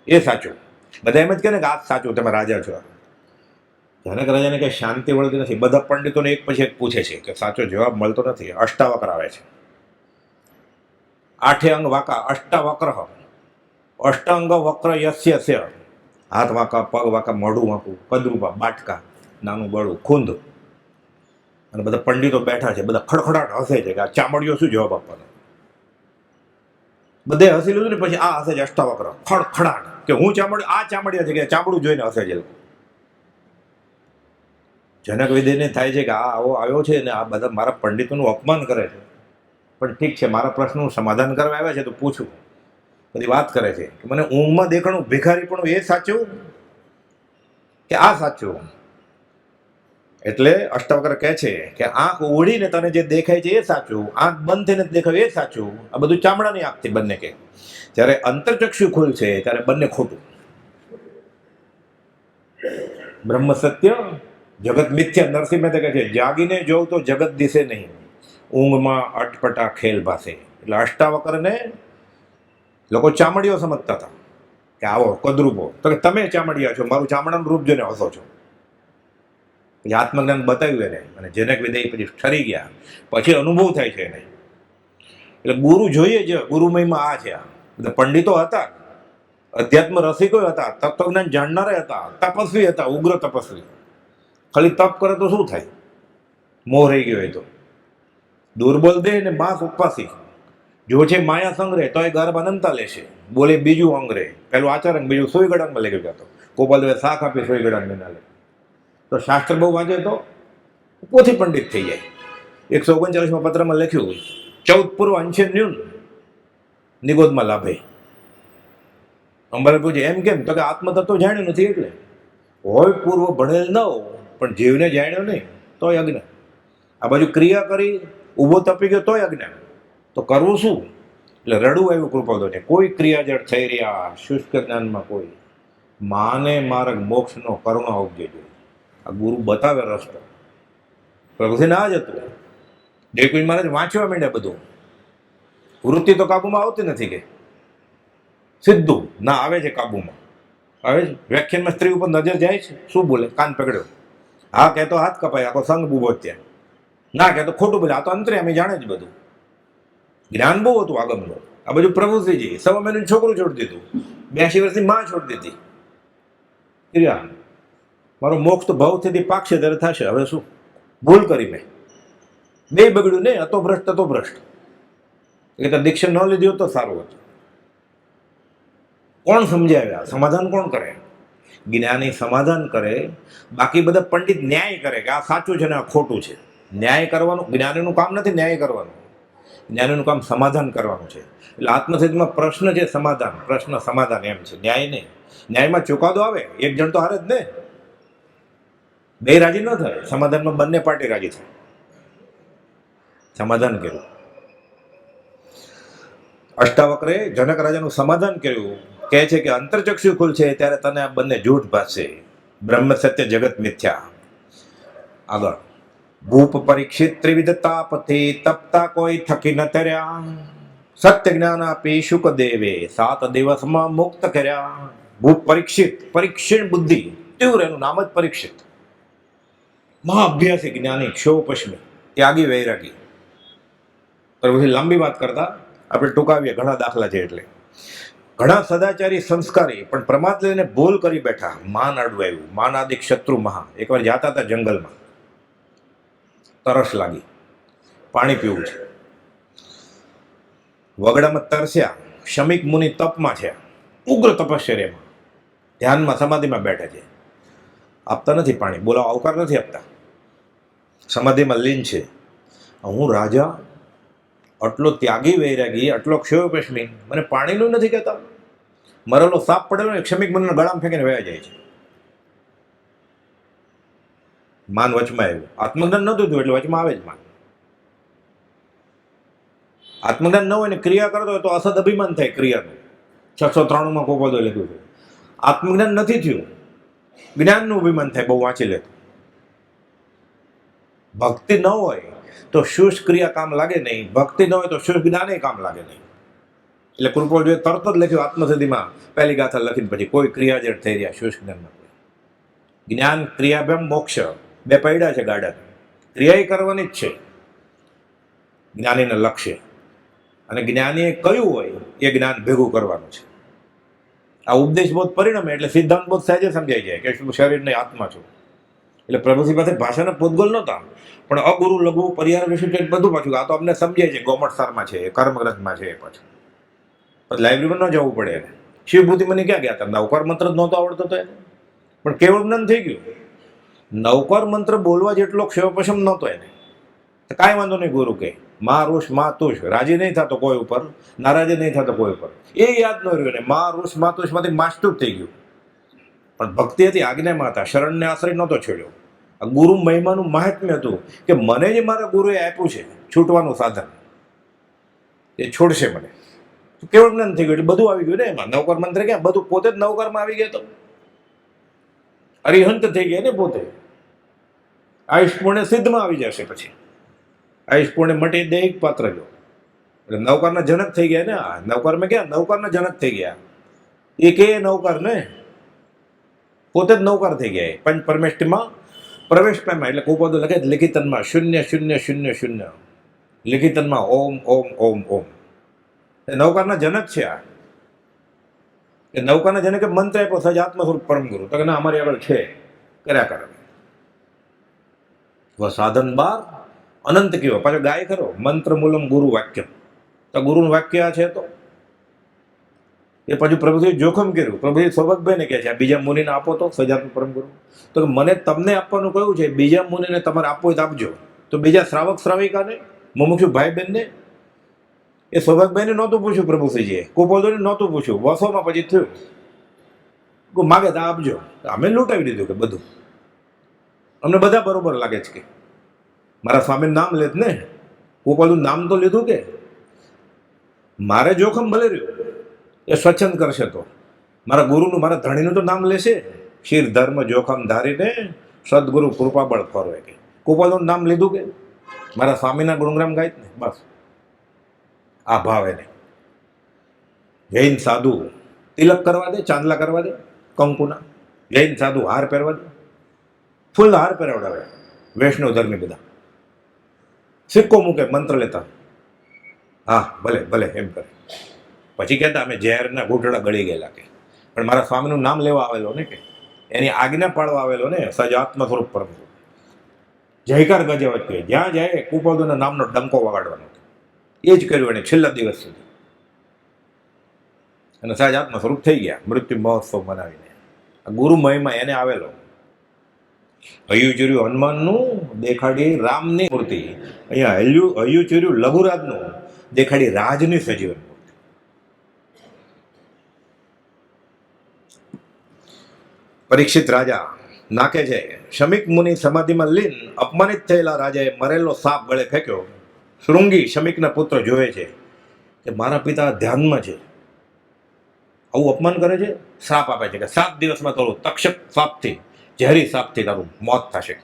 એ સાચું? બધા એમ જ કહે ને કે આ સાચું, તમે રાજા છો. જનક રાજાને કંઈ શાંતિ મળતી નથી. બધા પંડિતોને એક પછી એક પૂછે છે કે સાચો જવાબ મળતો નથી. અષ્ટાવક્ર આવે છે, 8 અંગ વાંકા, અષ્ટાવક્ર, અષ્ટાંગ વક્ર યસ્ય, હાથ વાંકા, પગ વાંકા, મોઢું વાંકું, કદરૂપા, બાટકા, નાનું બળું, ખૂંદ. અને બધા પંડિતો બેઠા છે, બધા ખડખડાટ હસે છે કે આ ચામડીઓ શું જવાબ આપવાનો. બધે હસી લીધું ને પછી આ હસે છે અષ્ટાવક્ર, ખડખડાટ કે હું આ ચામડિયા છે કે ચામડું જોઈને હસે છે. જનક વિદયને થાય છે કે આ આવો આવ્યો છે ને આ બધા મારા પંડિતોનું અપમાન કરે છે. પણ ઠીક છે, મારા પ્રશ્નનું સમાધાન કરવા આવ્યા છે તો પૂછું. બધી વાત કરે છે કે મને ઊંઘમાં દેખાણું ભિખારી પણ એ સાચું કે આ સાચું? એટલે અષ્ટાવક્ર કહે છે કે આંખ ઓળીને તને જે દેખાય છે એ સાચું, આંખ બંધ થઈને દેખાય એ સાચું. આ બધું ચામડાની આંખથી બંને કે જ્યારે અંતરચક્ષુ ખુલશે ત્યારે બંને ખોટું. બ્રહ્મ સત્ય જગત મિથ્યા. નરસિંહ મહેતા કહે છે જાગીને જોઉં તો જગત દિશે નહીં, ઊંઘમાં અટપટા ખેલ ભાસે. એટલે અષ્ટાવક્રને લોકો ચામડીઓ સમજતા હતા કે આવો કદરૂપો, તો કે તમે ચામડિયા છો, મારું ચામડાનું રૂપ જોઈને હસો છો. પછી આત્મજ્ઞાન બતાવ્યું એને, અને જનક વિદય પછી ઠરી ગયા. પછી અનુભવ થાય છે એને. એટલે ગુરુ જોઈએ છે, ગુરુમયમાં આ છે. બધા પંડિતો હતા, અધ્યાત્મ રસિકો હતા, તત્વજ્ઞાન જાણનારા હતા, તપસ્વી હતા, ઉગ્ર તપસ્વી. ખાલી તપ કરે તો શું થાય? મોહ રહી ગયો હોય તો. દુર્બલ દેહ ને માસ ઉપવાસી, જો છે માયા સંગ્રહ તો એ ગર્ભ અનંતા લેશે. બોલે બીજું અંગ રે, પેલું આચરણ, બીજું સોયગડામાં લઈ ગયો. ગોપાલદેવે શાક આપી સોયગડામાં ના લે. તો શાસ્ત્ર બહુ વાંચે તો પોથી પંડિત થઈ જાય. 139માં પત્રમાં લખ્યું 14 પૂર્વ અંશે ન્યૂન નિગોદમાં લાભે. અંબાલાલ પૂછે એમ કેમ? તો કે આત્મતત્વ જાણ્યું નથી એટલે. હોય પૂર્વ ભણેલ ન હો, પણ જીવને જાણ્યો નહીં તોય અજ્ઞાન. આ બાજુ ક્રિયા કરી ઊભો તપી ગયો તોય અજ્ઞાન. તો કરવું શું? એટલે રડવું આવ્યું કૃપાદોને. કોઈ ક્રિયા જળ થઈ રહ્યા શુષ્ક જ્ઞાનમાં કોઈ માને માર્ગ મોક્ષનો કરુણા ઉપજેજો. આ ગુરુ બતાવે રસ્તો. પ્રભુજીને આ જ હતું. દેવકુંજ મહારાજ વાંચવા માંડ્યા બધું. વૃત્તિ તો કાબુમાં આવતી નથી કે સીધું ના આવે છે કાબુમાં. આવે છે વ્યાખ્યાનમાં સ્ત્રી ઉપર નજર જાય છે, શું બોલે? કાન પકડ્યો, હા કહેતો હાથ કપાય, આખો સંઘ બુભો ત્યાં. ના કહેતો ખોટું બોલે, આ તો અંતરે અમે જાણે જ બધું. જ્ઞાન બહુ હતું આગમનું. આ બધું પ્રભુશ્રીજી 1.25 મહિનાનું છોકરું છોડી દીધું, 82 વર્ષની માં છોડી દીધી. ક્રિયા મારો મોક્ષ તો ભાવથી પાકશે ત્યારે થશે. હવે શું ભૂલ કરી મેં? બે બગડ્યું ને, હતો ભ્રષ્ટ. એટલે દીક્ષા ન લીધી હોત તો સારું હતું. કોણ સમજાવ્યા? સમાધાન કોણ કરે? જ્ઞાની સમાધાન કરે. બાકી બધા પંડિત ન્યાય કરે કે આ સાચું છે ને આ ખોટું છે. ન્યાય કરવાનું જ્ઞાનીનું કામ નથી. ન્યાય કરવાનું, જ્ઞાનીનું કામ સમાધાન કરવાનું છે. એટલે આત્મસિદ્ધમાં પ્રશ્ન છે સમાધાન, પ્રશ્ન સમાધાન એમ છે, ન્યાય નહીં. ન્યાયમાં ચુકાદો આવે, એક જણ તો હારે જ ને, બે રાજી ન થાય. સમાધાનમાં બંને પાર્ટી રાજી થાય. સમાધાન કર્યું અષ્ટાવક્રે, જનક રાજાનું સમાધાન કર્યું. કહે છે કે અંતરચક્ષુ ખુલશે ત્યારે તને આ બંને જૂઠ ભાસશે. બ્રહ્મ સત્ય જગત મિથ્યા. આગળ ભૂપ પરીક્ષિત ત્રિવિધ તાપથી તપતા કોઈ થકી ન તર્યા. સત્ય જ્ઞાન આપી શુક દેવે 7 દિવસમાં મુક્ત કર્યા. ભૂપ પરીક્ષિત, પરીક્ષણ બુદ્ધિ તીવ્ર, એનું નામ જ પરીક્ષિત. મહાઅભ્યાસી જ્ઞાની, ક્ષોપશ્મી, ત્યાગી, વૈરાગી. પછી લાંબી વાત કરતા આપણે ટૂંકાવીએ, ઘણા દાખલા છે. એટલે ઘણા સદાચારી સંસ્કારી પણ પ્રમાદ લઈને ભૂલ કરી બેઠા. માન અડવું આવ્યું. માનાદિક શત્રુ મહા. એકવાર જાતા હતા જંગલમાં, તરસ લાગી, પાણી પીવું છે. વગડામાં તરસ્યા. શમિક મુનિ તપમાં છે, ઉગ્ર તપશ્ચર્યામાં, ધ્યાનમાં સમાધિમાં બેઠા છે. આપતા નથી પાણી, બોલાવો આવકાર નથી આપતા. સમાધિમાં લીન છે. હું રાજા, આટલો ત્યાગી વૈરાગી, આટલો ક્ષયોપેશમી, મને પાણીનું નથી કહેતા. મરેલો સાપ પડેલો ને ક્ષમિક મને ગળામાં ફેંકીને વયા જાય છે. માન વચમાં આવ્યું. આત્મજ્ઞાન નહોતું થયું એટલે વચમાં આવે જ માન. આત્મજ્ઞાન ન હોય ને ક્રિયા કરતો હોય તો અસદ અભિમાન થાય ક્રિયાનું. 693 કોપોદો લખ્યું છે. આત્મજ્ઞાન નથી થયું, જ્ઞાનનું અભિમાન થાય. બહુ વાંચી લેતું. ભક્તિ ન હોય તો શુષ્ક ક્રિયા કામ લાગે નહીં, ભક્તિ ન હોય તો શુષ્ક જ્ઞાન કામ લાગે નહીં. એટલે કૃપોલ જોઈએ તરત જ લખ્યું આત્મસિદ્ધિમાં પહેલી ગાથા લખીને પછી કોઈ ક્રિયા જેડ થઈ રહ્યા શુષ્ક જ્ઞાનમાં. જ્ઞાન ક્રિયાભેમ મોક્ષ બે પૈડા છે ગાડા. ક્રિયા કરવાની જ છે જ્ઞાનીને લક્ષ્ય, અને જ્ઞાનીએ કયું હોય એ જ્ઞાન ભેગું કરવાનું છે. આ ઉપદેશ બોધ પરિણમે એટલે સિદ્ધાંત બોધ સહેજે સમજાઈ જાય કે શું શરીર નહીં આત્મા છું. એટલે પ્રભુશ્રી પાસે ભાષાના પોતગોલ નહોતા, પણ અગુરુ લઘુ પરિહાર વિશે બધું પાછું આ તો અમને સમજાય છે. ગોમટસારમાં છે, કર્મગ્રંથમાં છે. પાછું લાઇબ્રેરીમાં ન જવું પડે એને. શિવભૂતિ મને ક્યાં ગયા હતા? નવકાર મંત્ર જ નહોતો આવડતો તો એને, પણ કેવળ જ્ઞાન થઈ ગયું. નવકાર મંત્ર બોલવા જેટલો ક્ષયોપશમ નહોતો એને. કાંઈ વાંધો નહીં, ગુરુ કે મા ઋષ મા તુષ, રાજી નહીં થતો કોઈ ઉપર, નારાજી નહીં થતો કોઈ ઉપર. એ યાદ ન રહ્યું ને. મા ઋષ મા તુષમાંથી માસ્ટું થઈ ગયું. પણ ભક્તિ હતી, આજ્ઞામાં હતા, શરણને આશ્રય નહોતો છોડ્યો. આ ગુરુ મહિમાનું મહાત્મ્ય હતું કે મને જે મારા ગુરુએ આપ્યું છે છૂટવાનું સાધન, એ છોડશે મને. કેવળ જ્ઞાન થઈ ગયું એટલે બધું આવી ગયું ને એમાં. નવકાર મંત્ર ક્યાં? બધું પોતે જ નવકારમાં આવી ગયા. તો અરિહંત થઈ ગયા ને પોતે. આયુષ પૂર્ણ સિદ્ધમાં આવી જશે પછી. આયુષ પૂર્ણ મટી દૈહિક પાત્ર જો એટલે નવકારના જનક થઈ ગયા ને. આ નવકારમાં ક્યાં? નવકારના જનક થઈ ગયા. એ કે નવકાર ને પોતે જ નવકાર થઈ ગયા. પંચ પરમેષ્ઠમાં પ્રવેશ પામ્યા. એટલે કુપોદો લખે લિખિતનમાં 0 0 0 0. લિખિતનમાં ઓમ ઓમ ઓમ ઓમ. નવકારના જનક છે આ. એ નવકારના જનકે મંત્ર આપ્યો સજ આત્મ સ્વરૂપ પરમ ગુરુ. તો કે ના અમારી આગળ છે, કર્યા કરે. સાધન બાર અનંત કયો પાછો ગાય ખરો. મંત્ર મૂલમ ગુરુ વાક્ય. તો ગુરુનું વાક્ય આ છે. તો એ પછી પ્રભુજી જોખમ કર્યું. પ્રભુજી સૌભાગભાઈને કહે છે આ બીજા મુનિને આપો તો સજાત્મ પરમ ગુરુ. તો મને તમને આપવાનું કહ્યું છે, બીજા મુનિને તમારે આપવો હોય તો આપજો. તો બીજા શ્રાવક શ્રાવિકાને, મુમુક્ષુ ભાઈ બહેનને, એ સૌભાગભાઈને નહોતું પૂછ્યું પ્રભુશ્રીજીએ, કુપોદોને નહોતું પૂછ્યું. વર્ષોમાં પછી થયું માગે તો આપજો. અમે લૂંટાવી દીધું કે બધું. અમને બધા બરોબર લાગે છે કે મારા સ્વામીનું નામ લેત ને, કુપોદનું નામ તો લીધું કે મારે જોખમ ભલે રહ્યું, એ સ્વચ્છંદ કરશે તો મારા ગુરુનું, મારા ધણીનું તો નામ લેશે. શિર ધર્મ જોખમ ધારીને સદગુરુ કૃપા બળ ફરવે કે કુપોદનું નામ લીધું કે મારા સ્વામીના ગુણગ્રામ ગાય ને. બસ આ ભાવ એને. જૈન સાધુ તિલક કરવા દે, ચાંદલા કરવા દે કંકુના. જૈન સાધુ હાર પહેરવા દે, ફૂલ હાર પહેરાવડાવે. વૈષ્ણવ ધર્મી બધા સિક્કો મૂકે મંત્ર લેતા. હા ભલે ભલે એમ કરે. પછી કહેતા અમે ઝેરના ઘૂંટડા ગળી ગયેલા કે, પણ મારા સ્વામીનું નામ લેવા આવેલો ને કે એની આજ્ઞા પાડવા આવેલો ને સજાત્મ સ્વરૂપ પરમ. જયકાર ગજવત કે જ્યાં જાય કુપોદના નામનો ડંકો વગાડવાનો. એ જ કર્યું એને છેલ્લા દિવસ સુધી. અને સહજાત્મ સ્વરૂપ થઈ ગયા મૃત્યુ મહોત્સવ મનાવીને. આ ગુરુ મહિમા એને આવેલો. હૈયું ચૂર્યું હનુમાનનું દેખાડી રામની મૂર્તિ, અહીંયા હૈયું ચૂર્યું લઘુરાજનું દેખાડી રાજની સજીવન મૂર્તિ. પરીક્ષિત રાજા નાકે છે. શમિક મુનિ સમાધિમાં લીન અપમાનિત થયેલા રાજાએ મરેલો સાપ ગળે ફેંક્યો. શૃંગી શમિકના પુત્ર જોવે છે કે મારા પિતા ધ્યાનમાં છે, આવું અપમાન કરે છે. શ્રાપ આપે છે કે 7 દિવસમાં તારું તક્ષક સાપથી, ઝેરી સાપથી તારું મોત થશે.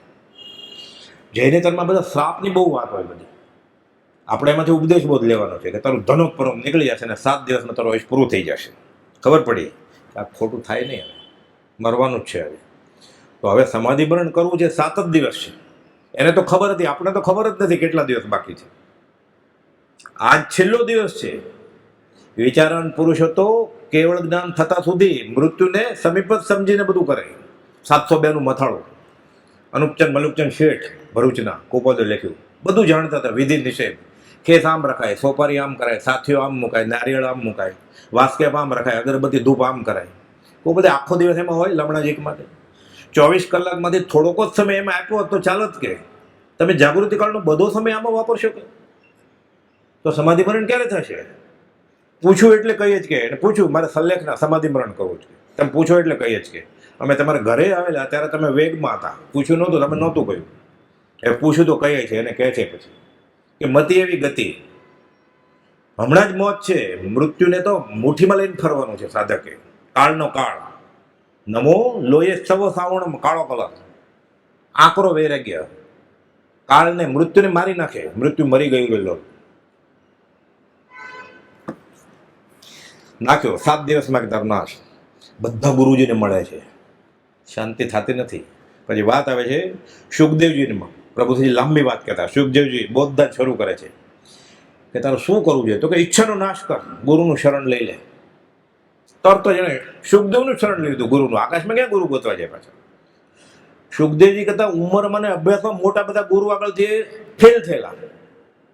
જૈનેતરમાં બધા શ્રાપની બહુ વાત હોય બધી. આપણે એમાંથી ઉપદેશ બોધ લેવાનો છે કે તારું ધનોપરમ નીકળી જશે અને 7 દિવસમાં તારું આયુષ પૂરું થઈ જશે. ખબર પડી કે આ ખોટું થાય નહીં, હવે મરવાનું જ છે. હવે તો હવે સમાધિભરણ કરવું છે, 7 જ દિવસ છે. એને તો ખબર હતી, આપણે તો ખબર જ નથી કેટલા દિવસ બાકી છે. આજ છેલ્લો દિવસ છે. વિચારણ પુરુષ હતો કેવળ જ્ઞાન થતા સુધી મૃત્યુને સમીપ જ સમજીને બધું કરે. 702 મથાળું અનુપચંદ મલુકચંદ શેઠ ભરૂચના કુપોદે લખ્યું. બધું જાણતા હતા. વિધિ નિષેધ, ખેસ આમ રખાય, સોપારી આમ કરાય, સાથીઓ આમ મુકાય, નારિયેળ આમ મુકાય, વાસ્કેપ આમ રખાય, અગરબત્તી ધૂપ આમ કરાય. કોઈ બધે આખો દિવસ એમાં હોય લમણા જીક માટે. 24 કલાકમાંથી થોડોક જ સમય એમાં આપ્યો તો ચાલત કે તમે જાગૃતિ કાળનો બધો સમય આમાં વાપરશો કે? તો સમાધિ મરણ ક્યારે થશે? પૂછ્યું એટલે કહીએ જ કે એને પૂછ્યું મારે સલ્લેખના સમાધિ મરણ કરવું છે, તમે પૂછો એટલે કહીએ જ કે અમે તમારા ઘરે આવેલા ત્યારે તમે વેગમાં હતા, પૂછ્યું નહોતું, તમે નહોતું કહ્યું. એ પૂછ્યું તો કહીએ છે એને કહે છે પછી કે મતિ એવી ગતિ, હમણાં જ મોત છે, મૃત્યુને તો મુઠ્ઠીમાં લઈને ફરવાનું છે સાધકે. કાળનો કાળ નમો લોહે સવ સાવણ કાળો કલર, આકરો વૈરાગ્ય કાળને મૃત્યુને મારી નાખે. મૃત્યુ મરી ગયું ગયેલો નાખ્યો 7 દિવસમાં કે તારો નાશ. બધા ગુરુજીને મળે છે, શાંતિ થતી નથી. પછી વાત આવે છે સુખદેવજીમાં. પ્રભુજી લાંબી વાત કહેતા, સુખદેવજી બોધદાન શરૂ કરે છે કે તારું શું કરવું જોઈએ? તો કે ઈચ્છાનો નાશ કર, ગુરુનું શરણ લઈ લે. તરત જ એને સુખદેવનું શરણ લીધું, ગુરુનું. આકાશમાં ક્યાં ગુરુ ગોતવા જાય પાછા? સુખદેવજી કરતા ઉંમરમાં અને અભ્યાસમાં મોટા બધા ગુરુ આગળથી ફેલ થયેલા,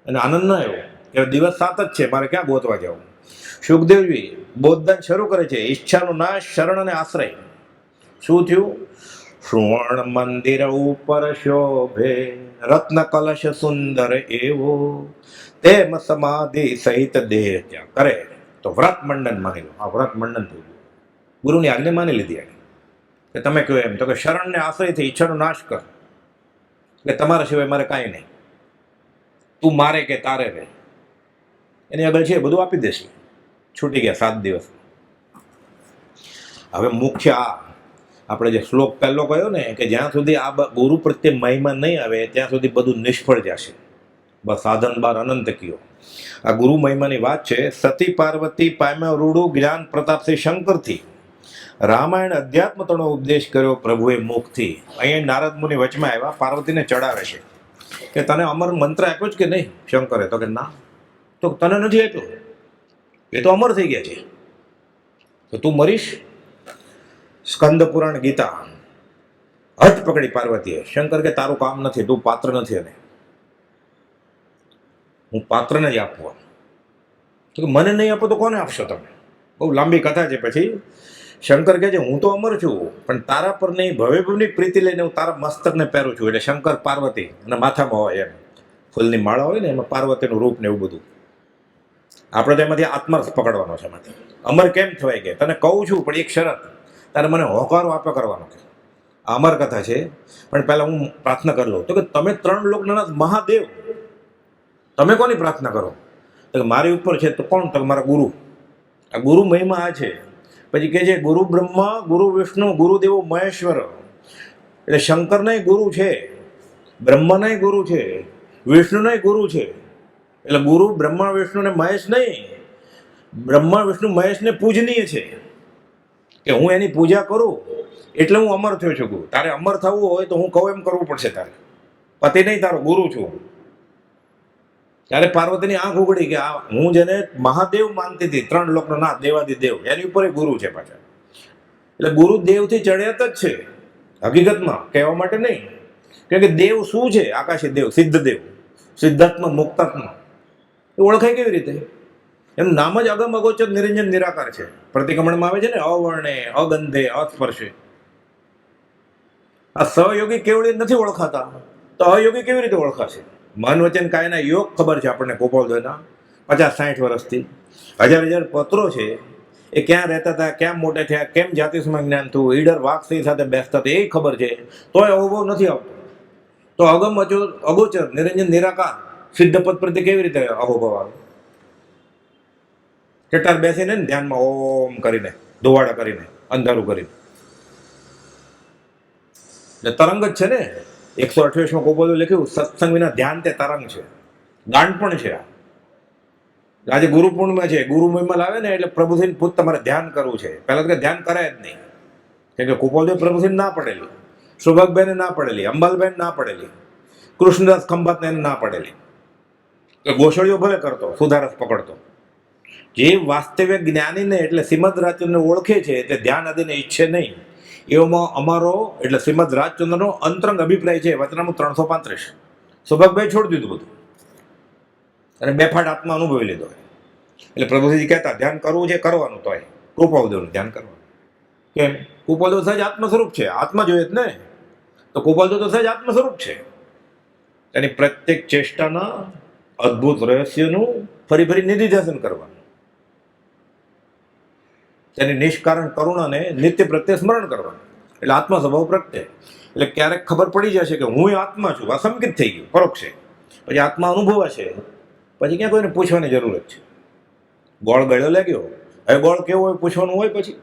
અને આનંદ ન આવ્યો કે દિવસ 7 જ છે, મારે ક્યાં ગોતવા જવું? સુખદેવજી બોધદાન શરૂ કરે છે, ઈચ્છાનો નાશ, શરણ અને આશ્રય. શું થયું? સુવર્ણ મંદિર ઉપર શોભે રત્ન કલશ સુંદર એવો, તેમ સમાધિ સહિત દેહ ત્યાં કરે. તો વ્રત મંડન માની લો. આ વ્રત મંડન થઈ ગયું, ગુરુની આજ્ઞા માની લીધી એને કે તમે કહો એમ. તો કે શરણને આશ્રયથી ઈચ્છાનો નાશ કર, કે તમારા સિવાય મારે કાંઈ નહીં, તું મારે કે તારે રહે. એની આગળ છે બધું આપી દેશે. છૂટી ગયા 7 દિવસ. હવે મુખ્ય આપણે જે શ્લોક પહેલો કહ્યો ને કે જ્યાં સુધી આ ગુરુ પ્રત્યે મહિમા નહીં આવે ત્યાં સુધી બધું નિષ્ફળ જશે. બસ સાધન બાર અનંત કયો. આ ગુરુ મહિમાની વાત છે. સતી પાર્વતી પામ્યા રૂડું જ્ઞાન પ્રતાપસિંહ શંકરથી, રામાયણ અધ્યાત્મતનો ઉપદેશ કર્યો પ્રભુએ મુખથી. અહીંયા નારદ મુનિ વચમાં આવ્યા, પાર્વતીને ચડાવે છે કે તને અમર મંત્ર આપ્યો જ કે નહીં? શંકરે તો કે ના. તો તને નથી આપ્યો, એ તો અમર થઈ ગયા છે, તો તું મરીશ. સ્કંદ પુરાણ ગીતા હઠ પકડી પાર્વતીએ. શંકર કે તારું કામ નથી, તું પાત્ર નથી, અને હું પાત્રને જ આપવા. તો કે મને નહીં આપો તો કોને આપશો તમે? બહુ લાંબી કથા છે. પછી શંકર કહે છે હું તો અમર છું, પણ તારા પર નહીં ભવેભવની પ્રીતિ લઈને હું તારા મસ્તકને પહેરું છું. એટલે શંકર પાર્વતી અને માથામાં હોય એમ ફૂલની માળા હોય ને એમાં પાર્વતીનું રૂપ ને એવું બધું. આપણે તો એમાંથી આત્મરસ પકડવાનો છે. એમાંથી અમર કેમ થવાય કે તને કહું છું, પણ એક શરત, તારે મને હોકારો આપ્યો કરવાનો કે આ અમર કથા છે, પણ પહેલાં હું પ્રાર્થના કરી લઉં. તો કે તમે 3 લોકના મહાદેવ, તમે કોની પ્રાર્થના કરો? તો કે મારી ઉપર છે. તો કોણ? તો મારા ગુરુ. આ ગુરુ મહિમા આ છે. પછી કહે છે ગુરુ બ્રહ્મા ગુરુ વિષ્ણુ ગુરુદેવો મહેશ્વર. એટલે શંકરનાય ગુરુ છે, બ્રહ્માનાય ગુરુ છે, વિષ્ણુનાય ગુરુ છે. એટલે ગુરુ બ્રહ્મા વિષ્ણુ ને મહેશ નહીં, બ્રહ્મા વિષ્ણુ મહેશને પૂજનીય છે કે હું એની પૂજા કરું એટલે હું અમર થયો છું. ગુરુ તારે અમર થવું હોય તો હું કહું એમ કરવું પડશે. તારે પતિ નહીં, તારો ગુરુ છું. ત્યારે પાર્વતીની આંખ ઉગડી કે આ હું જેને મહાદેવ માનતી હતી, 3 લોકનો નાથ દેવાદી દેવ, એની ઉપર ગુરુ છે પાછા. એટલે ગુરુ દેવથી ચડિયાત જ છે હકીકતમાં, કહેવા માટે નહીં. કારણ કે દેવ શું છે? આકાશી દેવ, સિદ્ધ દેવ, સિદ્ધાત્મા મુક્તાત્મા. એ ઓળખાય કેવી રીતે? એનું નામ જ અગમ અગોચર નિરંજન નિરાકાર છે. પ્રતિક્રમણમાં આવે છે ને અવર્ણે અગંધે અસ્પર્શે. આ સહયોગી કેવળી નથી ઓળખાતા, તો અયોગી કેવી રીતે ઓળખાશે? મન વચન કાયના યોગ ખબર છે આપણને. ગોપાલભાઈના 50-60 વર્ષથી 1000 પત્રો છે. એ ક્યાં રહેતા હતા, ક્યાં મોટે થયા, કેમ જાતિસ્મા જ્ઞાન થયું, ઈડર વાઘ સિંહ સાથે બેસતા હતા, એ ખબર છે. તોય અનુભવ નથી આવતો. તો અગમ અગોચર નિરંજન નિરાકાર સિદ્ધ પદ પ્રત્યે કેવી રીતે અનુભવ આવે? કેટલાક બેસીને ને ધ્યાનમાં ઓમ કરીને, ધુવાડા કરીને, અંધારું કરીને. એટલે તરંગ જ છે ને. 128માં કોપોલે લખ્યું સત્સંગ વિના ધ્યાન તે તરંગ છે, ગાંડ પણ છે. આજે ગુરુ પૂર્ણિમા છે, ગુરુ મહિમા લાવે ને એટલે પ્રભુજીને પૂછ તમારે ધ્યાન કરવું છે. પહેલા તો ધ્યાન કરાય જ નહીં. કેમ કે કોપોલદેવ પ્રભુજીને ના પડેલી, સુભાગબેને ના પડેલી, અંબાલબેન ના પડેલી, કૃષ્ણદાસ ખંભાતને એને ના પડેલી. ગોસળીઓ ભલે કરતો, સુધારસ પકડતો. જે વાસ્તવિક જ્ઞાનીને એટલે શ્રીમદ રાજચંદ્રને ઓળખે છે તે ધ્યાન આદિને ઈચ્છે નહીં. એવામાં અમારો એટલે શ્રીમદ રાજચંદ્રનો અંતરંગ અભિપ્રાય છે. વચનામું 335. સુભાગભાઈ છોડી દીધું બધું અને બેફાટ આત્મા અનુભવી લીધો. એટલે પ્રભુજી કહેતા ધ્યાન કરવું છે, કરવાનું. તો કૃપાલદેવનું ધ્યાન કરવાનું. કેમ? કૃપાલદેવ સહેજ આત્મ સ્વરૂપ છે, આત્મા જોઈએ જ ને. તો કૃપાલદેવ તો સહેજ આત્મ સ્વરૂપ છે. એની પ્રત્યેક ચેષ્ટાના અદ્ભુત રહસ્યનું ફરી ફરી નિધિધ્યાસન કરવાનું, તેની નિષ્કારણ કરુણાને નિત્ય પ્રત્યે સ્મરણ કરવાનું. એટલે આત્મા સ્વભાવ પ્રત્યે એટલે ક્યારેક ખબર પડી જશે કે હું આત્મા છું, આ સંકિત થઈ ગયું પરોક્ષે. પછી આત્મા અનુભવાશે, પછી ક્યાં કોઈને પૂછવાની જરૂરત છે. ગોળ ગળ્યો લાગ્યો, હવે ગોળ કેવો હોય પૂછવાનું હોય? પછી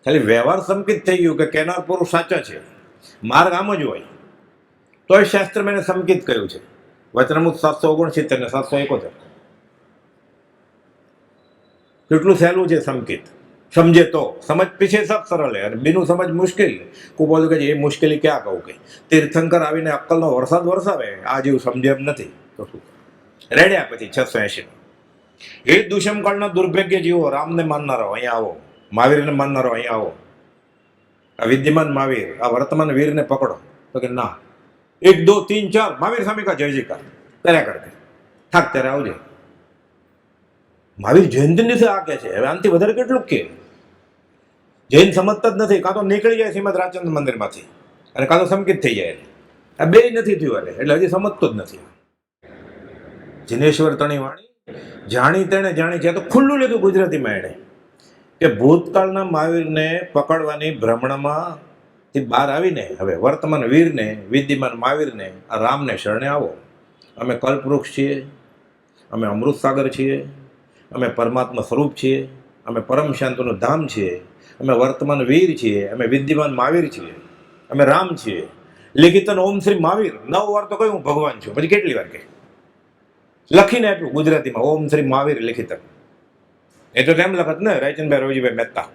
ખાલી વ્યવહાર સંકિત થઈ ગયું કે કેનાર પુરુષ સાચા છે, માર્ગ આમ જ હોય. તોય શાસ્ત્ર મેં સંકિત કહ્યું છે. વચનામૃત 769 ને 771. કેટલું સહેલું છે સંકિત, સમજે તો. સમજ પીછે સબ સરળ અને બીનું સમજ મુશ્કેલ. કોઈ બોલું કે એ મુશ્કેલી ક્યાં કહું કે તીર્થંકર આવીને અક્કલનો વરસાદ વરસાવે, આ જેવું સમજે એમ નથી તો શું રેડ્યા. પછી 680. એ દુષ્મકાળના દુર્ભાગ્ય જીવો, રામને માનનારો અહીંયા આવો, મહાવીરને માનનારો અહીંયા આવો. આ વિદ્યમાન મહાવીર, આ વર્તમાન વીરને પકડો. તો કે ના, 1 2 3 4 મહાવીર સ્વામી કા જય જયકાર કર્યા કરકે થાક ત્યારે આવજે. મહાવીર જયંતિ દિવસે આ કે છે, હવે આનાથી વધારે કેટલું કે જૈન સમજતા જ નથી. કાં તો નીકળી જાય શ્રીમદ રાજચંદ્ર મંદિરમાંથી અને કાં તો સંકિત થઈ જાય. આ બે નથી થયું એટલે હજી સમજતો જ નથી. જિનેશ્વર તણી વાણી જાણી તેણે જાણી છે તો ખુલ્લું લીધું ગુજરાતીમાં એણે કે ભૂતકાળના મહાવીરને પકડવાની ભ્રમણામાંથી બહાર આવીને હવે વર્તમાન વીરને, વિદ્યમાન મહાવીરને, આ રામને શરણે આવો. અમે કલ્પવૃક્ષ છીએ, અમે અમૃત સાગર છીએ, અમે પરમાત્મા સ્વરૂપ છીએ, અમે પરમ શાંતિનું ધામ છીએ, અમે વર્તમાન વીર છીએ, અમે વિદ્યમાન મહાવીર છીએ, અમે રામ છીએ. લિખિતન ઓમ શ્રી મહાવીર 9 વાર તો કહ્યું હું ભગવાન છું, પછી કેટલી વાર કે લખીને આપ્યું ગુજરાતીમાં ઓમ શ્રી મહાવીર લિખિતન. એ તો તેમ લખત ને રાયચંદભાઈ રોજીભાઈ મહેતા.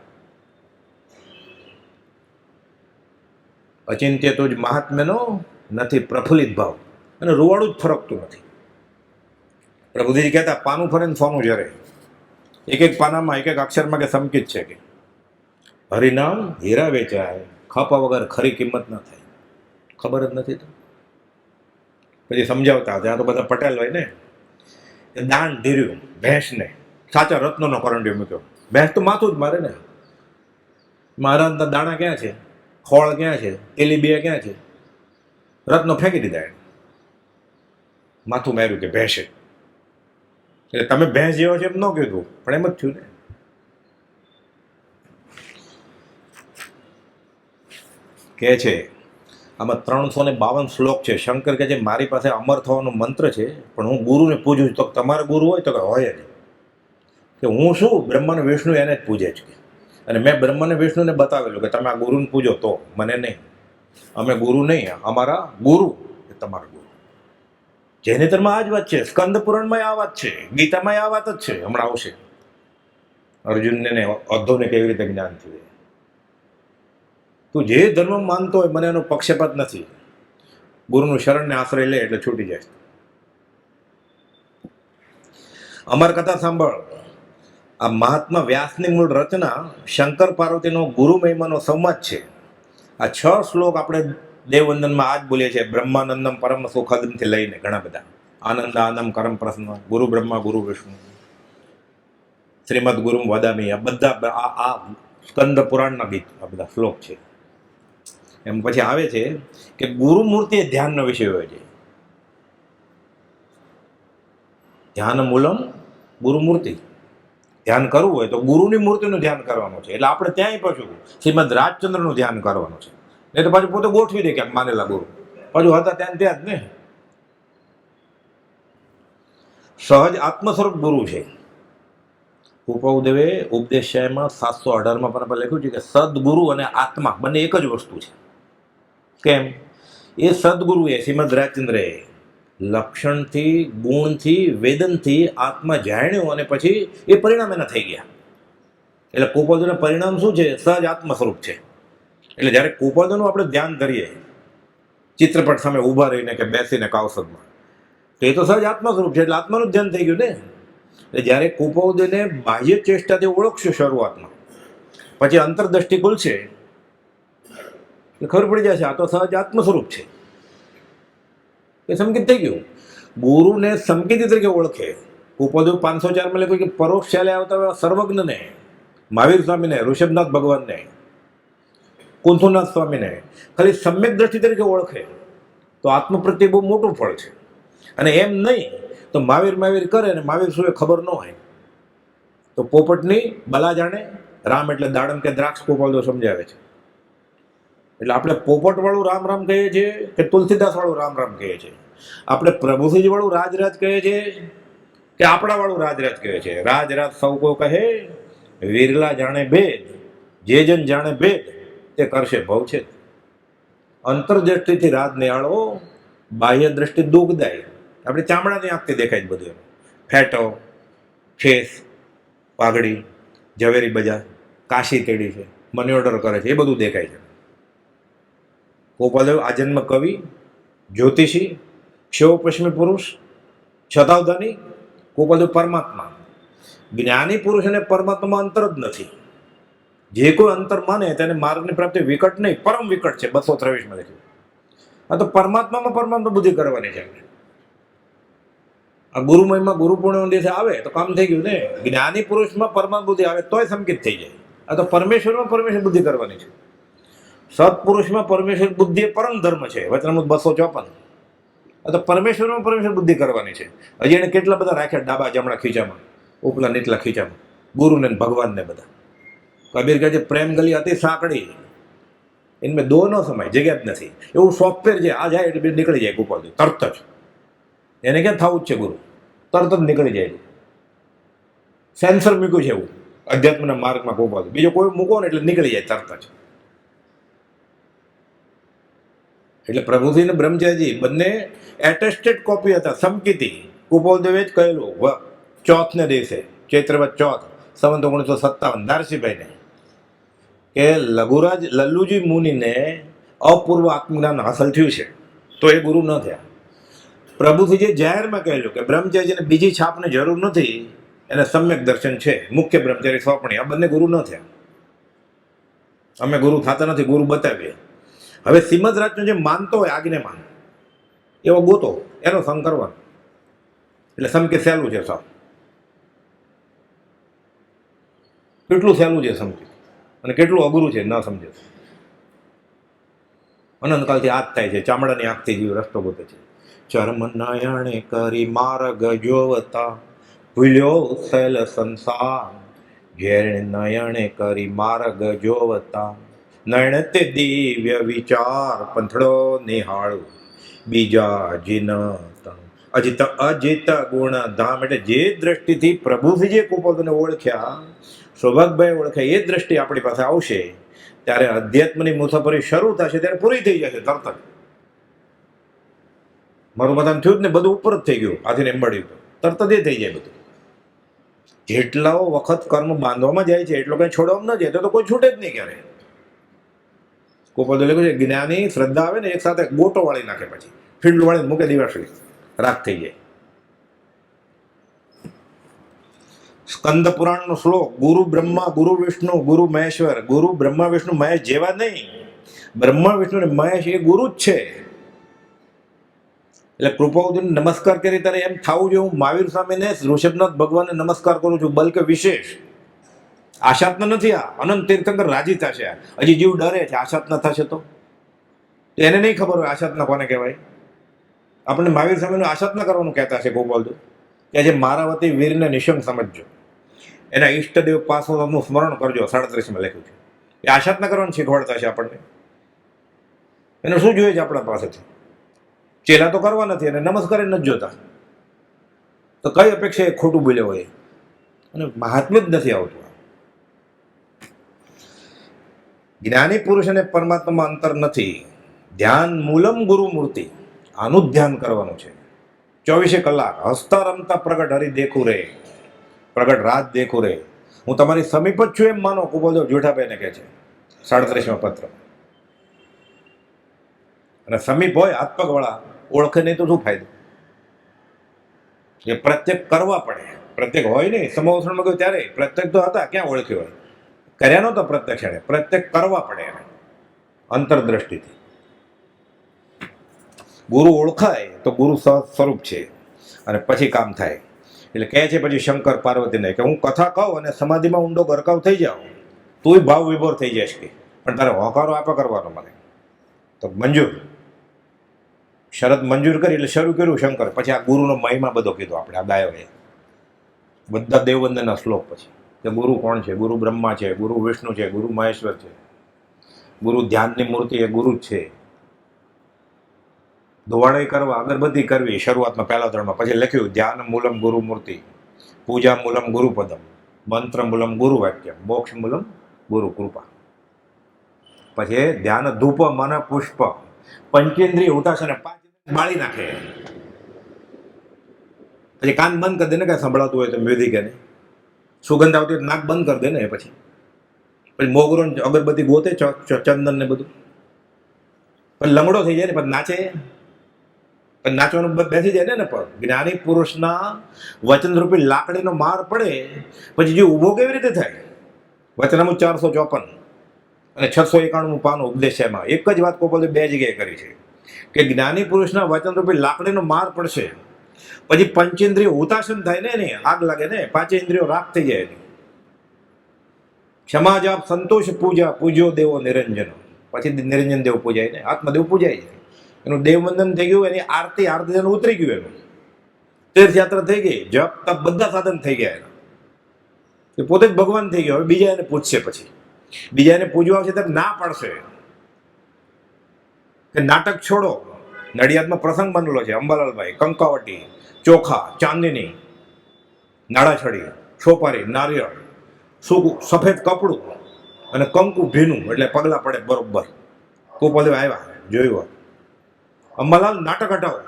અચિંત્ય તો જ મહાત્મ્યનો નથી પ્રફુલ્લિત ભાવ, અને રૂવાડું જ ફરકતું નથી. પ્રભુજી કહેતા પાનું ફરે ને સોનું જરે. એક એક પાનામાં એક એક અક્ષરમાં કે સંકિત છે કે હરિનામ હીરા વેચાય, ખાપા વગર ખરી કિંમત ના થાય. ખબર જ નથી. તો પછી સમજાવતા ત્યાં તો બધા પટેલ હોય ને, દાન ધીર્યું ભેંસને, સાચા રત્નનો કરંડિયો મૂક્યો. ભેંસ તો માથું જ મારે ને. મહારાજના દાણા ક્યાં છે, ખોળ ક્યાં છે, તેલીબિયા ક્યાં છે? રત્નો ફેંકી દીધા એને. માથું માર્યું કે ભેંસે. એટલે તમે ભેંસ જેવો છે એમ ન કીધું, પણ એમ જ થયું ને. કે છે આમાં 352 શ્લોક છે. શંકર કે છે મારી પાસે અમર થવાનો મંત્ર છે, પણ હું ગુરુને પૂજું છું. તો તમારા ગુરુ હોય તો કે હોય જ. કે હું શું બ્રહ્માને વિષ્ણુ એને જ પૂજે છે. અને મેં બ્રહ્માને વિષ્ણુને બતાવેલું કે તમે આ ગુરુને પૂજો, તો મને નહીં. અમે ગુરુ નહીં, અમારા ગુરુ એ તમારા ગુરુ. જૈનેતરમાં આ જ વાત છે, સ્કંદ પુરાણમાં આ વાત છે, ગીતામાં આ વાત જ છે. હમણાં આવશે અર્જુનને ને અધોને કેવી રીતે જ્ઞાન થયું. તું જે ધર્મ માનતો હોય, મને એનો પક્ષપાત નથી. ગુરુનું શરણને આશ્રય લે એટલે છૂટી જાય. અમર કથા સાંભળ. આ મહાત્મા વ્યાસની મૂળ રચના શંકર પાર્વતીનો ગુરુ મહિમાનો સંવાદ છે. આ 6 શ્લોક આપણે દેવવંદનમાં આ જ બોલીએ છીએ. બ્રહ્માનંદમ પરમ સુખદમથી લઈને ઘણા બધા આનંદ આનંદ કરમ પ્રસન્ન, ગુરુ બ્રહ્મા ગુરુ વિષ્ણુ, શ્રીમદ ગુરુમ વદામી, આ બધા આ સ્કંદ પુરાણના ગીત, આ બધા શ્લોક છે. એમ પછી આવે છે કે ગુરુ મૂર્તિ એ ધ્યાનનો વિષય હોય છે. ધ્યાન મૂલમ ગુરુ મૂર્તિ. ધ્યાન કરવું હોય તો ગુરુની મૂર્તિનું ધ્યાન કરવાનું છે. એટલે આપણે ત્યાંય પાછું શ્રીમદ રાજચંદ્રનું ધ્યાન કરવાનું છે. નહીં તો પાછું પોતે ગોઠવી દે ક્યાંક માનેલા ગુરુ, પાછું હતા ત્યાં જ ને. સહજ આત્મ સ્વરૂપ ગુરુ છે. ઉપવદેવે ઉપદેશાયમાં 718માં પણ લખ્યું છે કે સદગુરુ અને આત્મા બંને એક જ વસ્તુ છે. કેમ? એ સદગુરુ એ શ્રીમદ રાજચંદ્રએ લક્ષણથી, ગુણથી, વેદનથી આત્મા જાણ્યો અને પછી એ પરિણામ એના થઈ ગયા. એટલે કુપોદનું પરિણામ શું છે? સહજ આત્મ સ્વરૂપ છે. એટલે જ્યારે કુપોદનું આપણે ધ્યાન કરીએ ચિત્રપટ સામે ઊભા રહીને કે બેસીને કાવસદમાં, તો એ તો સહજ આત્મ સ્વરૂપ છે. એટલે આત્માનું જ ધ્યાન થઈ ગયું ને. એટલે જ્યારે કુપોદને બાહ્ય ચેષ્ટાથી ઓળખશું શરૂઆતમાં, પછી અંતરદ્રષ્ટિ ખુલશે એટલે ખબર પડી જશે આ તો સહજ આત્મ સ્વરૂપ છે. એ સંકિત થઈ ગયું. ગુરુને સંકેતી તરીકે ઓળખે. કુપોદુ 504માં લખ્યું કે પરોક્ષ ચાલે આવતા સર્વજ્ઞને, મહાવીર સ્વામીને, ઋષભનાથ ભગવાનને, કુંથુનાથ સ્વામીને ખાલી સમ્યક દ્રષ્ટિ તરીકે ઓળખે. તો આત્મ પ્રત્યે બહુ મોટું ફળ છે. અને એમ નહીં તો મહાવીર કરે અને મહાવીર શું એ ખબર ન હોય તો પોપટની બલા જાણે, રામ એટલે દાડમ કે દ્રાક્ષ ગોપાલદેવ સમજાવે છે. એટલે આપણે પોપટ વાળું રામ રામ કહીએ છીએ કે તુલસીદાસ વાળું રામ રામ કહીએ છીએ? આપણે પ્રભુસિંહ વાળું રાજ રાજ કહીએ છીએ કે આપણા વાળું રાજ રાજ કહીએ છીએ? રાજ રાજ સૌ કો કહે, વિરલા જાણે ભેદ, જે જન જાણે ભેદ તે કરશે ભવ છે. અંતરદ્રષ્ટિથી રાજ નિહાળો, બાહ્ય દ્રષ્ટિ દુઃખદાય. આપણે ચામડાની આંખથી દેખાય જ બધું. ફેટો, ખેસ, પાઘડી, ઝવેરી બજાર, કાશી કેડી છે, મની ઓર્ડર કરે છે, એ બધું દેખાય છે. ગોપાલદેવ આજન્મ કવિ, જ્યોતિષી, શિવ પશ્ચિમી પુરુષ, શતાવધાની. ગોપાલદેવ પરમાત્મા. જ્ઞાની પુરુષ અને પરમાત્મામાં અંતર જ નથી. જે કોઈ અંતર માને તેને માર્ગની પ્રાપ્તિ વિકટ નહીં, પરમ વિકટ છે. 223 લખ્યું. આ તો પરમાત્મામાં પરમાત્મા બુદ્ધિ કરવાની છે. આ ગુરુમયમાં ગુરુ પૂર્ણિમા દિવસે આવે તો કામ થઈ ગયું ને. જ્ઞાની પુરુષમાં પરમાત્મા બુદ્ધિ આવે તોય સંકિત થઈ જાય. આ તો પરમેશ્વરમાં પરમેશ્વર બુદ્ધિ કરવાની છે. સત્પુરુષમાં પરમેશ્વર બુદ્ધિ એ પરમ ધર્મ છે. વચનામૃત 254. આ તો પરમેશ્વરમાં પરમેશ્વર બુદ્ધિ કરવાની છે. હજી એને કેટલા બધા રાખ્યા ડાબા જમણા ખીચામાં, ઉપલા નીચલા ખીચામાં, ગુરુને ભગવાનને બધા. કબીર કહે છે પ્રેમ ગલી અતિ સાંકડી, એમાં દો ન સમય, જગ્યા જ નથી. એવું સોફ્ટવેર છે, આ જાય એટલે નીકળી જાય ગોપાલદેવ તરત જ. એને ક્યાં થવું જ છે ગુરુ, તરત જ નીકળી જાય. સેન્સર મૂક્યું છે એવું અધ્યાત્મના માર્ગમાં ગોપાલદેવ. બીજો કોઈ મૂકો ને એટલે નીકળી જાય તરત જ. એટલે પ્રભુસિંહ ને બ્રહ્મચારીજી બંને એટેસ્ટેડ કોપી હતા, સમકીતી. ગોપાલદેવે જ કહેલું ચોથને દિવસે, ચૈત્રવદ ચોથ, સંવત 1957, દારસીભાઈને કે લઘુરાજ લલ્લુજી મુનિને અપૂર્વ આત્મજ્ઞાન હાંસલ થયું છે તો એ ગુરુ ન થયા. પ્રભુસિંહજી જાહેરમાં કહેલું કે બ્રહ્મચારીજીને બીજી છાપની જરૂર નથી, એને સમ્યક દર્શન છે, મુખ્ય બ્રહ્મચારી સોંપણી. આ બંને ગુરુ ન થયા. અમે ગુરુ થતા નથી, ગુરુ બતાવીએ. હવે શ્રીમદ રાજનો જે માનતો હોય આજ્ઞામાં એવો ગોતો, એનો સંગ કરવાનો. એટલે સમકે સહેલું છે સાહેબ, કેટલું સહેલું છે સમજે, અને કેટલું અઘરું છે ન સમજે. અનંતકાલથી આ જ થાય છે. ચામડાની આંખથી જીવ રસ્તો ગોતે છે. ચર્મ નયણે કરી માર્ગ જોવતા, ભૂલ્યો શૈલ સંસાર. ઘેર નયણે કરી માર્ગ જોવતા, નયણ તે દિવ્ય વિચાર. પંથડો નિહાળું બીજા જીન અજિત અજિત ગુણ ધામ. એટલે જે દ્રષ્ટિથી પ્રભુથી જે ગોપાલદેવને ઓળખ્યા, સૌભાગભાઈ ઓળખ્યા, એ દ્રષ્ટિ આપણી પાસે આવશે ત્યારે અધ્યાત્મની મુસાફરી શરૂ થશે, ત્યારે પૂરી થઈ જશે તરત જ. મારું બધાને થયું જ ને, બધું ઉપર જ થઈ ગયું. આથી એમ્બડ્યું તરત જ એ થઈ જાય બધું. જેટલાઓ વખત કર્મ બાંધવામાં જાય છે એટલો કંઈ છોડવામાં ન જાય તો કોઈ છૂટે જ નહીં ક્યારે. ગોપાલદેવ લખ્યું છે જ્ઞાની શ્રદ્ધા આવે ને એક સાથે ગોટો વાળી નાખે, પછી ફીલ્ડ વાળીને મૂકે દિવાસળી, રાખ થઈ જાય. સ્કંદ પુરાણનો શ્લોક, ગુરુ બ્રહ્મા ગુરુ વિષ્ણુ ગુરુ મહેશ્વર. ગુરુ બ્રહ્મા વિષ્ણુ મહેશ જેવા નહીં, બ્રહ્મા વિષ્ણુ ને મહેશ એ ગુરુ જ છે. એટલે કૃપાઉદ્દીન નમસ્કાર કરી ત્યારે એમ થવું જોઈએ હું મહાવીર સ્વામીને ઋષભનાથ ભગવાનને નમસ્કાર કરું છું, બલકે વિશેષ. આશાત્ન નથી. આ અનંત તીર્થંકર રાજી થશે. હજી જીવ ડરે છે આશાત્ન થશે તો એને નહીં ખબર હોય આશાત્ન કોને કહેવાય. આપણે મહાવીર સ્વામીનું આશાત્ન કરવાનું કહેતા છે ગોપાલદેવ કે જે મારા વતી વીરને નિશંક સમજજો, એના ઈષ્ટદેવ પાસોનું સ્મરણ કરજો. 37માં લખ્યું છે. એ આશાત્ન કરવાનું શીખવાડતા છે આપણને. એને શું જોઈએ છે આપણા પાસેથી? ચેલા તો કરવા નથી અને નમસ્કાર નથી જોતા, તો કઈ અપેક્ષા એ ખોટું બોલ્યો હોય અને મહાત્મ્ય જ નથી આવતું. જ્ઞાની પુરુષ અને પરમાત્મામાં અંતર નથી. ધ્યાન મૂલમ ગુરુ મૂર્તિ, આનું જ ધ્યાન કરવાનું છે. 24 કલાક હસતા રમતા પ્રગટ હરી દેખું રે, પ્રગટ રાત દેખું રે. હું તમારી સમીપ જ છું એમ માનો. ગોપાલદેવ જોઠાભાઈને કહે છે 37માં પત્ર. અને સમીપ હોય હાથ પગ વાળા ઓળખે નહીં તો શું ફાયદો? એ પ્રત્યેક કરવા પડે. પ્રત્યેક હોય નહીં. સમોસણમાં ગયો ત્યારે પ્રત્યેક તો હતા, ક્યાં ઓળખ્યો હોય? કર્યા નહોતો પ્રત્યક્ષ. એને પ્રત્યેક કરવા પડે એને અંતરદ્રષ્ટિથી. ગુરુ ઓળખાય તો ગુરુ સ્વરૂપ છે અને પછી કામ થાય. એટલે કહે છે પછી શંકર પાર્વતીને કે હું કથા કહું અને સમાધિમાં ઊંડો ગરકાવ થઈ જાઉં તોય ભાવ વિભોર થઈ જશે કે, પણ તારે હોકારો આપે કરવાનો મને તો મંજૂર. શરત મંજૂર કરી એટલે શરૂ કર્યું શંકર. પછી આ ગુરુનો મહિમા બધો કીધો આપણે આ ગાયો એ બધા દેવવંદનના શ્લોક. પછી કે ગુરુ કોણ છે? ગુરુ બ્રહ્મા છે, ગુરુ વિષ્ણુ છે, ગુરુ મહેશ્વર છે, ગુરુ ધ્યાનની મૂર્તિ એ ગુરુ જ છે. ધોવાડાઈ કરવા, અગરબત્તી કરવી શરૂઆતમાં પહેલા ધોરણમાં. પછી લખ્યું ધ્યાન મૂલમ ગુરુ મૂર્તિ, પૂજા મૂલમ ગુરુ પદમ, મંત્ર મૂલમ ગુરુ વાક્ય, મોક્ષ મૂલમ ગુરુ કૃપા. પછી ધ્યાન ધૂપ મન પુષ્પ પંચેન્દ્રિય હુતાશને 5 બાળી નાખે. પછી કાન બંધ કરી દે ને, કાંઈ સંભળાતું હોય તો મ્યુઝિક એને સુગંધ આવતી હોય નાક બંધ કરી દે ને. પછી મોગરો અગરબત્તી ગોતે ચંદન ને બધું. પણ લંગડો થઈ જાય ને, પણ નાચે, પણ નાચવાનું બેસી જાય ને. પણ જ્ઞાની પુરુષના વચનરૂપી લાકડીનો માર પડે પછી જે ઊભો કેવી રીતે થાય? વચનામું 454 અને 691 પાનું ઉપદેશ છે. એમાં એક જ વાત કોપલે 2 જગ્યાએ કરી છે કે જ્ઞાની પુરુષના વચનરૂપી લાકડીનો માર પડશે પછી પંચેન્દ્રિય હુતાશન થાય ને, એની આગ લાગે ને, 5 ઇન્દ્રિયો રાખ થઈ જાય એની. ક્ષમા જાપ સંતોષ પૂજા પૂજ્યો દેવો નિરંજન. પછી નિરંજન દેવ પૂજાય ને, આત્મદેવ પૂજાય છે. એનું દેવવંદન થઈ ગયું, એની આરતી એનું ઉતરી ગયું, એનું તીર્થયાત્રા થઈ ગઈ, જપ તપ બધા સાધન થઈ ગયા એના. એ પોતે જ ભગવાન થઈ ગયો. હવે બીજા એને પૂછશે, પછી બીજા એને પૂજવા આવશે ત્યારે ના પાડશે કે નાટક છોડો. નડિયાદમાં પ્રસંગ બનેલો છે, અંબાલાલભાઈ, કંકાવટી, ચોખા, ચાંદીની, નાળાછડી, છોપારી, નારિયેળ, સૂકું સફેદ કપડું અને કંકુ ભીનું, એટલે પગલા પડે બરોબર. કોપલે આવ્યા, જોયું, અંબાલાલ નાટક હટાવો,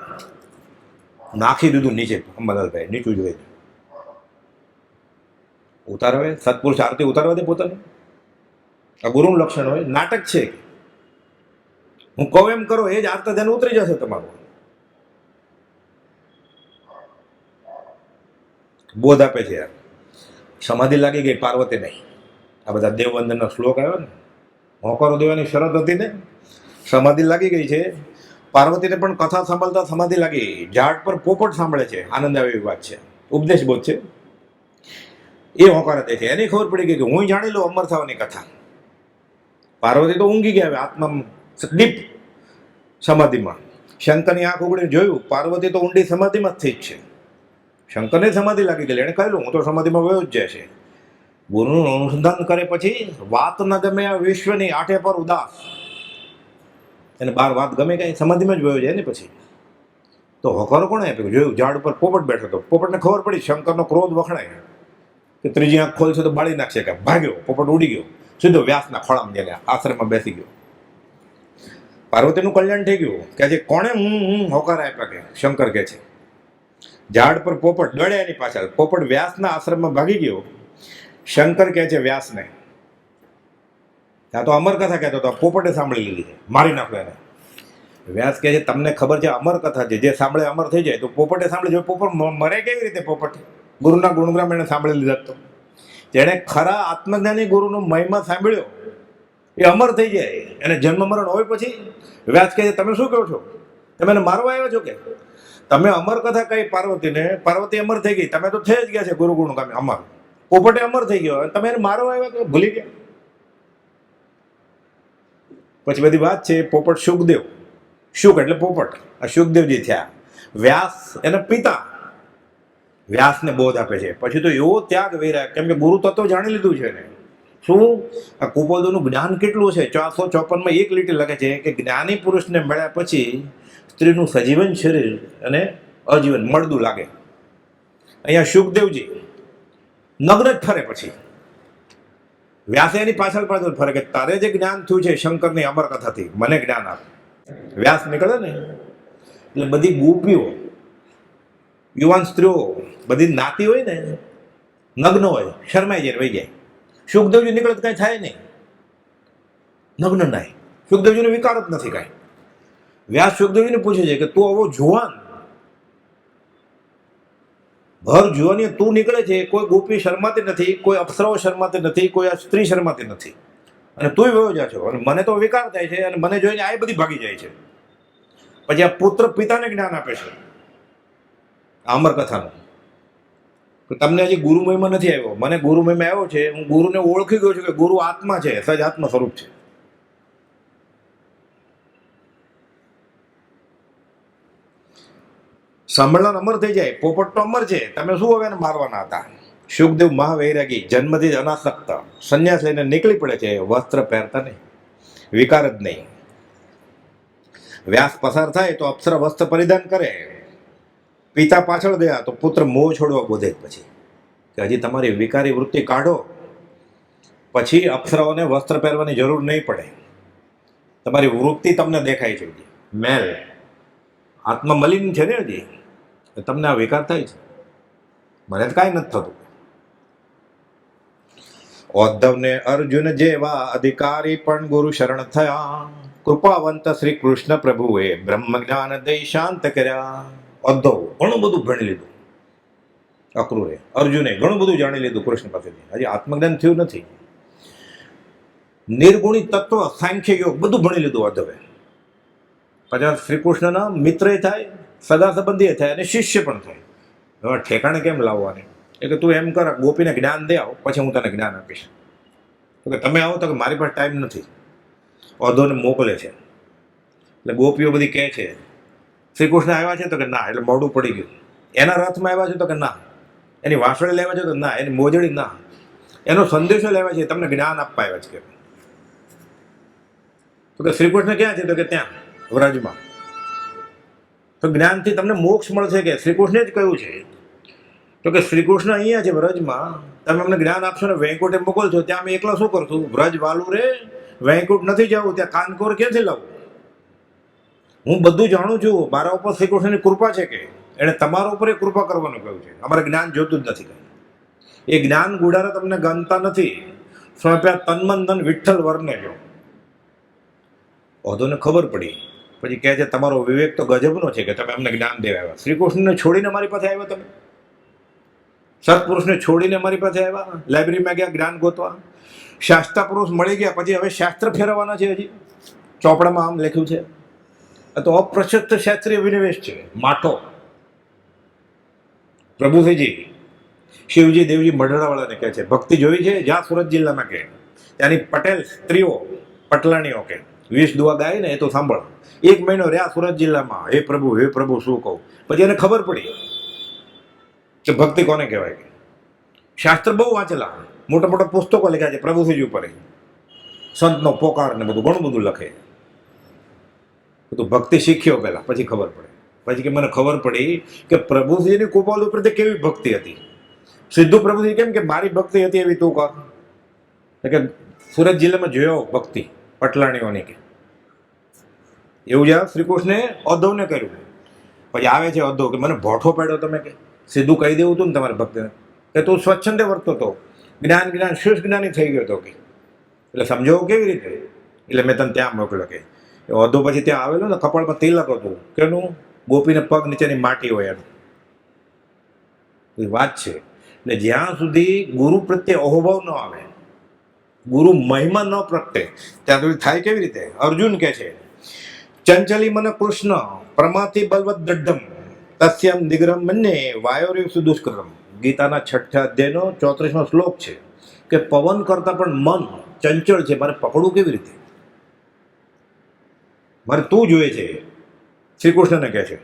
નાખી દીધું નીચે. અંબાલાલભાઈ નીચું જોઈએ, ઉતારવે સત્પુરુષ આરતી ઉતારવા દે પોતાને. આ ગુરુનું લક્ષણ હોય. નાટક છે, હું કહું એમ કરો, એ જ આરતા ધ્યાન ઉતરી જશે તમારું. બોધ આપે છે યાર. સમાધિ લાગી ગઈ પાર્વતી નહીં. આ બધા દેવવંદનનો શ્લોક આવ્યો ને, હોંકારો દેવાની શરત હતી ને, સમાધિ લાગી ગઈ છે. પાર્વતીને પણ કથા સાંભળતા સમાધિ લાગી. ઝાડ પર પોપટ સાંભળે છે, આનંદ આવે એવી વાત છે, ઉપદેશ બોધ છે. એ હોંકારા દે છે. એની ખબર પડી ગઈ કે હું જાણી લઉં અમર થવાની કથા. પાર્વતી તો ઊંઘી ગયા, આત્મા ડીપ સમાધિમાં. શંકરની આંખ ઉગડીને જોયું, પાર્વતી તો ઊંડી સમાધિમાં જ થઈ જ છે. શંકરને સમાધિ લાગી ગઈ. એણે કહ્યું હું તો સમાધિમાં વયો જ જાય છે. ગુરુનું અનુસંધાન કરે પછી વાત ન ગમે આ વિશ્વની, આઠે પર ઉદાસ. એને 12 વાત ગમે કાંઈ, સમાધિમાં જ વયો જાય ને. પછી તો હોકારો કોણે આપ્યું? જોયું ઝાડ ઉપર પોપટ બેઠો હતો. પોપટને ખબર પડી શંકરનો ક્રોધ વખણાય કે ત્રીજી આંખ ખોલશે તો બાળી નાખશે. કે ભાગ્યો, પોપટ ઉડી ગયો સીધો વ્યાસના ખોળામાં જઈને આશ્રમમાં બેસી ગયો. પાર્વતીનું કલ્યાણ થઈ ગયું કે આજે કોણે હું હોકાર આપ્યા? કે શંકર કે છે. ઝાડ પર પોપટ દોડ્યા એની પાછળ. પોપટ વ્યાસના આશ્રમમાં ભાગી ગયો. શંકર કહે છે વ્યાસને, ત્યાં તો અમર કથા કહેતો હતો, પોપટે સાંભળી લીધી છે, મારી નાખો એને. વ્યાસ કહે છે તમને ખબર છે અમર કથા છે, જે સાંભળે અમર થઈ જાય. તો પોપટે સાંભળી જાય, પોપટ મરે કેવી રીતે? પોપટ ગુરુના ગુણગ્રામ એને સાંભળી લીધા. તો જેણે ખરા આત્મજ્ઞાની ગુરુનો મહિમા સાંભળ્યો એ અમર થઈ જાય. એને જન્મ મરણ હોય. પછી વ્યાસ કહે છે તમે શું કહો છો? તમે એને મારવા આવ્યા છો? કે તમે અમર કથા કહી પાર્વતીને, પાર્વતી અમર થઈ ગઈ, તમે તો થઈ જ ગયા છે ગુરુ ગુણ ગામે અમર. પોપટે અમર થઈ ગયો, તમે એને મારવા આવ્યા કે ભૂલી ગયા? પછી બધી વાત છે. પોપટ શુકદેવ, શુક એટલે પોપટ, આ શુકદેવજી થયા. વ્યાસ એના પિતા વ્યાસને બોધ આપે છે. પછી તો એવો ત્યાગ વૈરાગ, કેમ કે ગુરુ તત્વ જાણી લીધું છે ને. શું આ કુપોલનું જ્ઞાન કેટલું છે? 454માં એક લીટી લખે છે કે જ્ઞાની પુરુષને મળ્યા પછી સ્ત્રીનું સજીવન શરીર અને અજીવન મળદું લાગે. અહીંયા શુકદેવજી નગ્ન જ ફરે. પછી વ્યાસે એની પાછળ પાછળ ફરે કે તારે જે જ્ઞાન થયું છે શંકરની અમર કથાથી, મને જ્ઞાન આપ. વ્યાસ નીકળે ને એટલે બધી ગોપીઓ, યુવાન સ્ત્રીઓ બધી નાતી હોય ને, નગ્ન હોય, શરમાઈ જાય, વહી જાય. સુખદેવજી નીકળે તો કાંઈ થાય નહીં, નગ્ન નાય. સુખદેવજીનો વિકાર જ નથી કાંઈ. વ્યાસ સુખદેવજીને પૂછે છે કે તું આવો જુવાન, ભર જુવાની તું નીકળે છે, કોઈ ગોપી શરમાતી નથી, કોઈ અપ્સરાઓ શરમાતી નથી, કોઈ આ સ્ત્રી શરમાતી નથી, અને તું વયો જા છો. અને મને તો વિકાર થાય છે, અને મને જોઈને આ બધી ભાગી જાય છે. પછી આ પુત્ર પિતાને જ્ઞાન આપે છે અમર કથાનું. તમને હજી ગુરુ મહિમા નથી આવ્યો, મને ગુરુ મહિમા આવ્યો છે. હું ગુરુને ઓળખી ગયો છું કે ગુરુ આત્મા છે, સજ આત્મા સ્વરૂપ છે. સંભળાન અમર થઈ જાય, પોપટ તો અમર છે, તમે શું હવે એને મારવાના હતા? સુખદેવ મહાવૈરાગી જન્મથી જ અનાસક્ત સંન્યાસ લઈને નીકળી પડે છે, વસ્ત્ર પહેરતા નહીં, વિકાર જ નહીં. વ્યાસ પસાર થાય તો અપ્સરા વસ્ત્ર પરિધાન કરે, પિતા પાછળ ગયા તો પુત્ર મોહ છોડવા બોધે. પછી કે હજી તમારી વિકારી વૃત્તિ કાઢો, પછી અપ્સરાઓને વસ્ત્ર પહેરવાની જરૂર નહીં પડે. તમારી વૃત્તિ તમને દેખાય છે, મેલ આત્મા મલિન છે ને, હજી તમને આ વિકાર થાય છે. મને તો કાંઈ નથી થતું. ઉદ્ધવને અર્જુન જેવા અધિકારી પણ ગુરુ શરણ થયા, કૃપાવંત શ્રી કૃષ્ણ પ્રભુએ બ્રહ્મ જ્ઞાન દઈ શાંત કર્યા. ઉદ્ધવ ઘણું બધું ભણી લીધું, અક્રૂરે અર્જુને ઘણું બધું જાણી લીધું કૃષ્ણ પાસેથી, હજી આત્મજ્ઞાન થયું નથી. નિર્ગુણી તત્વ, સાંખ્ય યોગ બધું ભણી લીધું ઉદ્ધવે. પછી શ્રી કૃષ્ણના મિત્ર થાય, સગા સંબંધી થાય અને શિષ્ય પણ થાય. હવે ઠેકાણે કેમ લાવવાની? એટલે તું એમ કર, ગોપીને જ્ઞાન દે આવ, પછી હું તને જ્ઞાન આપીશ. તો કે તમે આવો, તો કે મારી પાસે ટાઈમ નથી. ઉદ્ધવને મોકલે છે. એટલે ગોપીઓ બધી કહે છે શ્રી કૃષ્ણ આવ્યા છે, તો કે ના, એટલે મોડું પડી ગયું. એના રથમાં આવ્યા છે, તો કે ના. એની વાસળી લેવા છે, તો ના. એની મોજડી ના. એનો સંદેશો લેવા છે, તમને જ્ઞાન આપવા આવ્યા છે. તો કે શ્રી કૃષ્ણ ક્યાં છે? તો કે ત્યાં વ્રજમાં. તો જ્ઞાનથી તમને મોક્ષ મળશે કે શ્રી કૃષ્ણે જ કહ્યું છે. તો કે શ્રી કૃષ્ણ અહીંયા છે વ્રજમાં, તમે અમને જ્ઞાન આપશો ને વૈકુંઠે મોકલશો, ત્યાં અમે એકલા શું કરશું? વ્રજ વાલું રે, વૈકુંઠ નથી જવું, ત્યાં કાનકોર ક્યાંથી લાવું? હું બધું જાણું છું. મારા ઉપર શ્રી કૃષ્ણની કૃપા છે કે એણે તમારા ઉપર કૃપા કરવાનું કહ્યું છે. અમારે જ્ઞાન જોતું જ નથી. એ જ્ઞાન ગુડારા તમને ગણતા નથી. સ્વપ્યા તન્મન ધન વિઠ્ઠલ વરને જો. ઓધોને ખબર પડી. પછી કહે છે તમારો વિવેક તો ગજબનો છે કે તમે અમને જ્ઞાન દેવા આવ્યા. શ્રી કૃષ્ણને છોડીને મારી પાસે આવ્યા, તમે સત્પુરુષને છોડીને મારી પાસે આવ્યા. લાઇબ્રેરીમાં ગયા જ્ઞાન ગોતવા, શાસ્ત્રા પુરુષ મળી ગયા, પછી હવે શાસ્ત્ર ફેરવવાના છે. હજી ચોપડામાં આમ લખ્યું છે. આ તો અપ્રશસ્ત શાસ્ત્રીય વિનિવેશ છે, માઠો. પ્રભુસિંહજી શિવજી દેવજી મઢડાવાળાને કહે છે, ભક્તિ જોઈ છે જ્યાં સુરત જિલ્લામાં કે ત્યાંની પટેલ સ્ત્રીઓ પટલાણીઓ કે 20 દુઆ ગાય ને, એ તો સાંભળ. 1 મહિનો રહ્યા સુરત જિલ્લામાં, હે પ્રભુ શું કહું. પછી એને ખબર પડી કે ભક્તિ કોને કહેવાય. શાસ્ત્ર બહુ વાંચેલા, મોટા મોટા પુસ્તકો લખ્યા છે પ્રભુસિંહજી ઉપર, સંતનો પોકાર ને બધું ઘણું બધું લખે. તો ભક્તિ શીખ્યો પહેલા, પછી ખબર પડે. પછી કે મને ખબર પડી કે પ્રભુસિંહની કૃપા ઉપર કેવી ભક્તિ હતી. સીધું પ્રભુસિંહ કેમ કે મારી ભક્તિ હતી એવી તું કર. કે સુરત જિલ્લામાં જોયો ભક્તિ પટલાણીઓની કે એવું જ્યાં શ્રી કૃષ્ણે ઉદ્ધવને કર્યું. પછી આવે છે ઉદ્ધવ કે મને ભોઠો પાડ્યો તમે, કે સીધું કહી દેવું હતું ને તમારી ભક્તિને, કે તું સ્વચ્છંદે વર્તતો હતો, જ્ઞાન શુષ્ક જ્ઞાની થઈ ગયો હતો. કે એટલે સમજાવું કેવી રીતે? એટલે મેં તને ત્યાં મોકલ્યો. કે ઉદ્ધવ પછી ત્યાં આવેલો ને, કપાળમાં તિલક હતું, કેનું? ગોપીને પગ નીચેની માટી હોય એનું. એ વાત છે. એટલે જ્યાં સુધી ગુરુ પ્રત્યે અહોભાવ ન આવે, ગુરુ મહિમા ન પ્રગટે, ત્યાં સુધી થાય કેવી રીતે? અર્જુન કહે છે ચંચલી મન કૃષ્ણ પ્રમાથી બલવત દઢમ તસ્યમ દિગ્રમ મન્યે વાયોરેવ સુદુષ્કરમ. ગીતાના 6ઠા અધ્યાયનો 34મો શ્લોક છે કે પવન કરતાં પણ મન ચંચળ છે, મારે પકડવું કેવી રીતે? મારે તું જોઈએ છે. શ્રી કૃષ્ણને કહે છે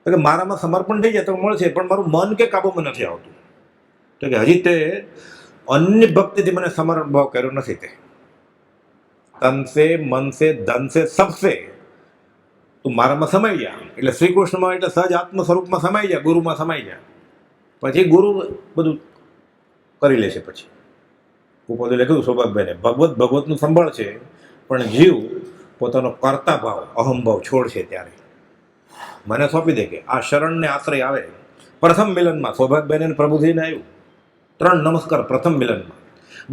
કે મારામાં સમર્પણ થઈ જાય તો મળશે, પણ મારું મન કે કાબુમાં નથી આવતું. તો કે હજી તે અન્ય ભક્તિથી મને સમર્પણ ભાવ કર્યો નથી. તે તન સે મન સે ધન સે સબસે તું મારામાં સમાઈ જા. એટલે શ્રી કૃષ્ણમાં એટલે સહજ આત્મ સ્વરૂપમાં સમાઈ જાય, ગુરુમાં સમાઈ જાય. પછી ગુરુ બધું કરી લેશે. પછી ઉપરથી લખ્યું સૌભાગભાઈને, ભગવતનું સંભાળ છે, પણ જીવ પોતાનો કર્તા ભાવ અહમભાવ છોડશે ત્યારે મને સોંપી દે. કે આ શરણને આશ્રય આવે. પ્રથમ મિલનમાં સૌભાગભાઈને અને પ્રભુજીને આવ્યું 3 નમસ્કાર પ્રથમ મિલનમાં.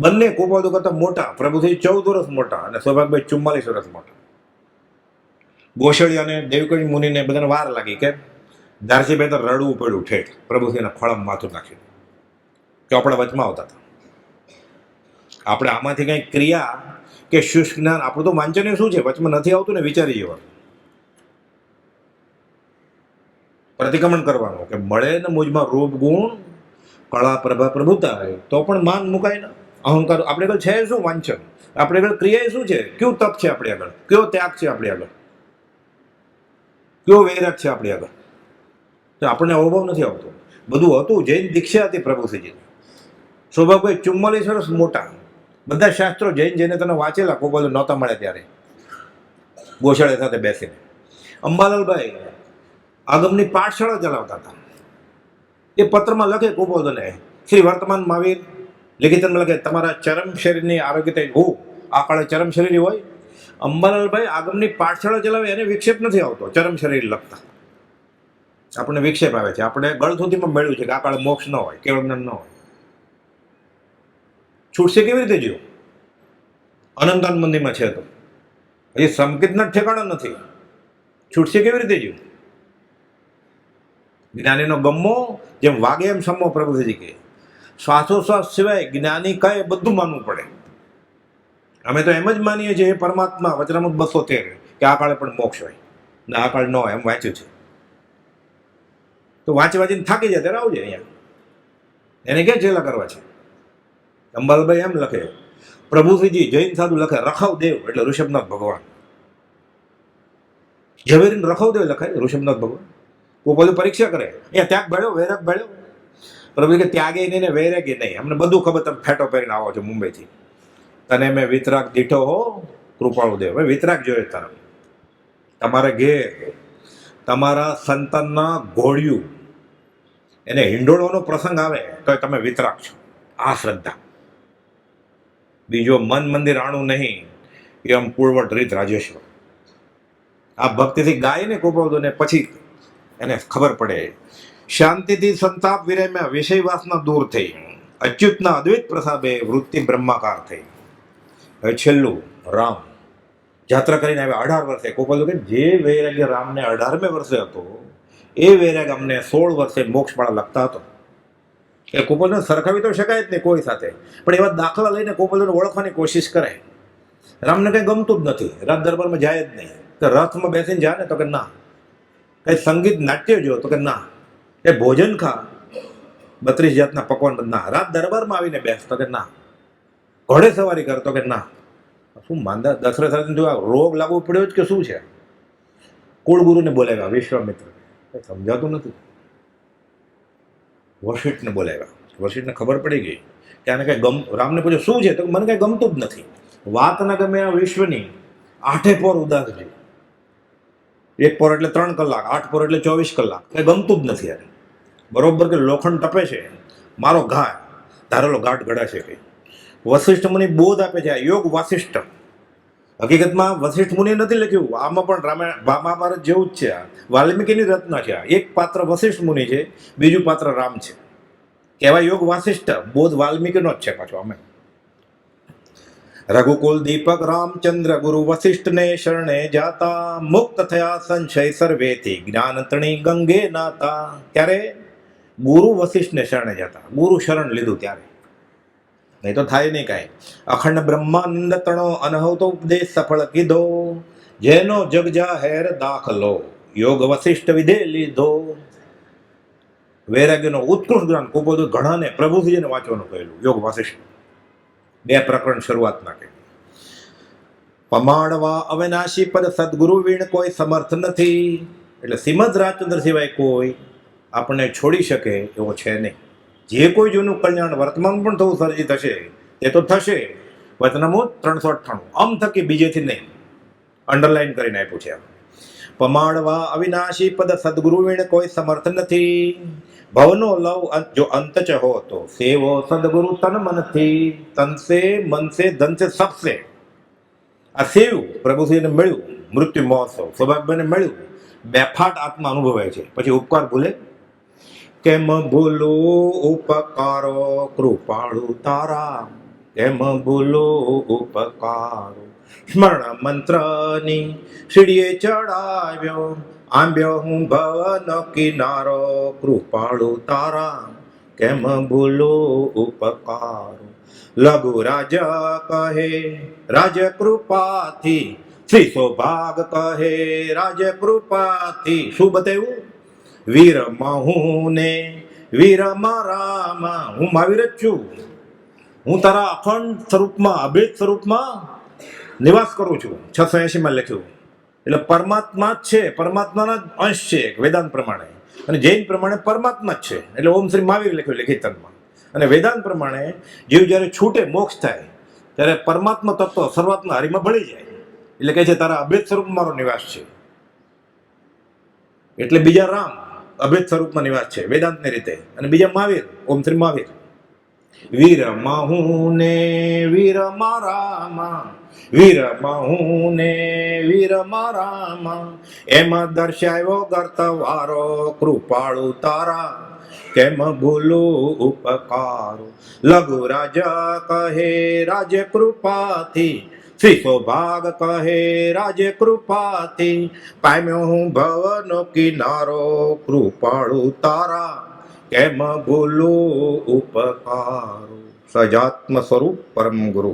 બંને કોપાદુ કરતા મોટા, પ્રભુજી 14 વર્ષ મોટા અને સૌભાગભાઈ 44 વર્ષ મોટા. ગોશળી અને દેવકણી મુનિને બધાને વાર લાગી કે ધારસીભાઈ તો રડવું પડ્યું ઠેઠ પ્રભુજીના ખોળામાં માથું નાખ્યું. ચોપડા વચમાં આવતા હતા. આપણે આમાંથી કંઈક ક્રિયા કે શુષ્ક જ્ઞાન, આપણું તો વાંચન શું છે વચમાં નથી આવતું ને, વિચારી જવાનું, પ્રતિક્રમણ કરવાનું કે મળે ને મુજમાં રૂપ ગુણ કળા પ્રભા પ્રભુતા હોય તો પણ માન મુકાય ને. અહંકાર આપણે આગળ છે શું? વાંચન. આપણે આગળ ક્રિયા શું છે? કયું તપ છે આપણે આગળ? કયો ત્યાગ છે આપણે આગળ? કયો વૈરાગ છે આપણી આગળ? તો આપણને અનુભવ નથી આવતો. બધું હતું, જૈન દીક્ષા હતી પ્રભુશ્રીજી. સૌભાગભાઈ 44 વર્ષ મોટા, બધા શાસ્ત્રો જૈન જઈને તને વાંચેલા, કોઈ બધું નહોતા મળે ત્યારે ગોશાળે સાથે બેસીને. અંબાલાલભાઈ આગમની પાઠશાળા ચલાવતા હતા. એ પત્રમાં લખે ગોપાલને, શ્રી વર્તમાન મહાવીર લિખિતમાં લખે, તમારા ચરમ શરીરની આરોગ્ય થઈ હું આ કાળે ચરમ શરીર હોય. અંબાલાલભાઈ આગમની પાઠશાળા ચલાવે, એને વિક્ષેપ નથી આવતો ચરમ શરીર લખતા. આપણને વિક્ષેપ આવે છે, આપણે ગળથુથીમાં મેળવ્યું છે કે આ કાળે મોક્ષ ન હોય, કેવળ જ્ઞાન ન હોય. છૂટશે કેવી રીતે જીવ? અનંતાન મંદિરમાં છે તો હજી સંકેતના ઠેકાણા નથી, છૂટશે કેવી રીતે જીવ? જ્ઞાનીનો ગમો જેમ વાગે એમ સમો, પ્રભુજી કે શ્વાસોશ્વાસ સિવાય જ્ઞાની કહે બધું માનવું પડે. અમે તો એમ જ માનીએ છીએ પરમાત્મા વચનામૃત 213 કે આ કાળે પણ મોક્ષ હોય ને આ કાળ ન હોય, એમ વાંચ્યું છે. તો વાંચીને થાકી જાય ત્યારે આવજે અહીંયા, એને ક્યાં ચેલા કરવા છે? અંબાલાલભાઈ એમ લખે, પ્રભુશ્રીજી જૈન સાધુ લખે રખવ દેવ એટલે ઋષભનાથ ભગવાન. ઝવેરીને રખવ દેવ લખાય ઋષભનાથ ભગવાન. કોઈ પરીક્ષા કરે, અહીંયા ત્યાગ ભળ્યો, વૈરાગ ભળ્યો. પ્રભુ કે ત્યાગે નહીં ને વૈરાગે નહીં, અમને બધું ખબર, તમે ફેટો પહેરીને આવો છો મુંબઈથી. તને મેં વિતરાગ દીઠો હો કૃપાળુ દેવ. હવે વિતરાગ જોઈએ તને, તમારે ઘેર તમારા સંતાનના ઘોડિયું એને હિંડોળવાનો પ્રસંગ આવે તો તમે વિતરાગ છો. આ શ્રદ્ધા, બીજો મન મંદિર આણું નહીં, એમ પૂર્વટ રીત રાજેશ્વર. આ ભક્તિથી ગાય ને કોપાવતો ને પછી એને ખબર પડે. શાંતિથી સંતાપ વિરામ્યા, વિષય વાસના દૂર થઈ, અચ્યુતના અદ્વૈત પ્રસાદે વૃત્તિ બ્રહ્માકાર થઈ. હવે છેલ્લું રામ જાત્રા કરીને આવ્યા 18 વર્ષે. કોપાલ કે જે વૈરાગ્ય રામને 18મે વર્ષે હતો એ વૈરાગ અમને 16 વર્ષે મોક્ષમાળા લખતા હતો. એ કોપાલને સરખાવી તો શકાય જ નહીં કોઈ સાથે, પણ એવા દાખલા લઈને કોપાલને ઓળખવાની કોશિશ કરે. રામને કંઈ ગમતું જ નથી, રાત દરબારમાં જાય જ નહીં. તો રથમાં બેસીને જાય ને તો કે ના, કંઈ સંગીત નાટ્ય જો તો કે ના, એ ભોજન ખા 32 જાતના પકવાન ના, રાત દરબારમાં આવીને બેસ તો કે ના, ઘોડે સવારી કરતો કે ના. શું માંદા દશરથ જો આ રોગ લાગુ પડ્યો જ કે શું છે? કુળગુરુને બોલાવ્યા, વિશ્વામિત્ર, સમજાતું નથી. વશિષ્ઠને બોલાવ્યા, વશિષ્ઠને ખબર પડી ગઈ કે આને કંઈ રામને પૂછ્યું શું છે? તો મને કંઈ ગમતું જ નથી, વાત ના ગમે આ વિશ્વની. 8 પોર ઉદાસ છે, 1 પોર એટલે 3 કલાક, 8 પોર એટલે 24 કલાક, કંઈ ગમતું જ નથી યાર. બરોબર કે લોખંડ ટપે છે, મારો ઘા ધારેલો ગાઢ ગળાશે કંઈ. વશિષ્ઠ મુનિ બોધ આપે છે, યોગ વાસિષ્ઠ. હકીકતમાં વશિષ્ઠ મુનિ નથી લખ્યું, આમાં પણ રામાયણ મહાભારત જેવું જ છે. વાલ્મીકીની રચના છે. એક પાત્ર વશિષ્ઠ મુનિ છે, બીજું પાત્ર રામ છે. કહેવાય યોગ વાસિષ્ઠ, બોધ વાલ્મીકીનો જ છે પાછો. અમે રઘુકુલ દીપક રામચંદ્ર ગુરુ વશિષ્ઠને શરણે જાતા, મુક્ત થયા સંશય સર્વેથી, જ્ઞાન તણી ગંગે નાતા. ત્યારે ગુરુ વશિષ્ઠને શરણે જતા, ગુરુ શરણ લીધું ત્યારે. નહીં તો થાય નહીં કાંઈ. અખંડ બ્રહ્માંડ તણો અનહવતો ઉપદેશ સફળ કીધો, જેનો જગ જાહેર દાખલો યોગ વશિષ્ઠ વિધે લીધો. વૈરાગ્યનો ઉત્કૃષ્ટ જ્ઞાન ખૂબ ઘણાને પ્રભુજીને વાંચવાનું કહેલું યોગ વશિષ્ઠ. 2 પ્રકરણ શરૂઆતના કે પમાડવા અવિનાશી પદ સદગુરુ વીણ કોઈ સમર્થ નથી. એટલે શ્રીમદ રાજચંદ્ર સિવાય કોઈ આપણને છોડી શકે એવો છે નહીં. જે કોઈ જૂનું કલ્યાણ વર્તમાન પણ થવું સર્જિત થશે એ તો થશે. વચનામૃત 398 આમ થકી બીજેથી નહીં, અંડરલાઈન કરીને આપ્યું છે. પમાડવા અવિનાશી પદ સદગુરુ વીણ કોઈ સમર્થ નથી, ભવનો લવ જો અંત ચ હો તો સેવો સદગુરુ તન મનથી, તન સે મન સે ધન સે સબસે. આ સેવ્યું પ્રભુશ્રીને મળ્યું, મૃત્યુ મહોત્સવ સૌભાગ્યને મળ્યું, બેફાટ આત્મા અનુભવાય છે. પછી ઉપકાર ભૂલે કેમ ભૂલો ઉપકારો કૃપાળુ તારા, કેમ ભૂલો ઉપકારો. સ્મરણ મંત્રની સીડીએ ચડાવ્યો, આંબ્યો હું ભવન કિનારો, કૃપાળુ તારા કેમ ભૂલો ઉપકારો. લઘુ રાજ કહે રાજ કૃપાથી, શ્રી સૌભાગ કહે રાજ કૃપાથી. શું બતાવ્યું? વીરમાં હું ને વીરમાં રામ, હું મહાવીર જ છું. હું તારા અખંડ સ્વરૂપમાં, અભેદ સ્વરૂપમાં નિવાસ કરું છું. 680 લખ્યું. એટલે પરમાત્મા જ છે, પરમાત્માના જ અંશ છે વેદાંત પ્રમાણે. અને જૈન પ્રમાણે પરમાત્મા જ છે, એટલે ઓમ શ્રી મહાવીર લખ્યું છે કીર્તનમાં. અને વેદાંત પ્રમાણે જીવ જ્યારે છૂટે મોક્ષ થાય ત્યારે પરમાત્મા તત્વ શરૂઆતના હરિમાં ભળી જાય, એટલે કહે છે તારા અભેદ સ્વરૂપ મારો નિવાસ છે. એટલે બીજા રામ અભેદ સ્વરૂપમાં નિવાસ છે વેદાંતની રીતે, અને બીજા મહાવીર ઓમ શ્રી મહાવીર. વીર માહું ને વીર મારામાં, વીર માહું ને વીર મારામાં, એમાં દર્શાવ્યો ગર્તવારો કૃપાળુ તારા, કેમ ભૂલું ઉપકારો. લઘુ રાજા કહે રાજ્ય કૃપાથી, શ્રી સૌભાગ કહે રાજ્ય કૃપાથી, પામ્યો હું ભવનો કિનારો કૃપાળુ તારા, કેમ ભૂલું ઉપકારો. સજાત્મ સ્વરૂપ પરમ ગુરુ.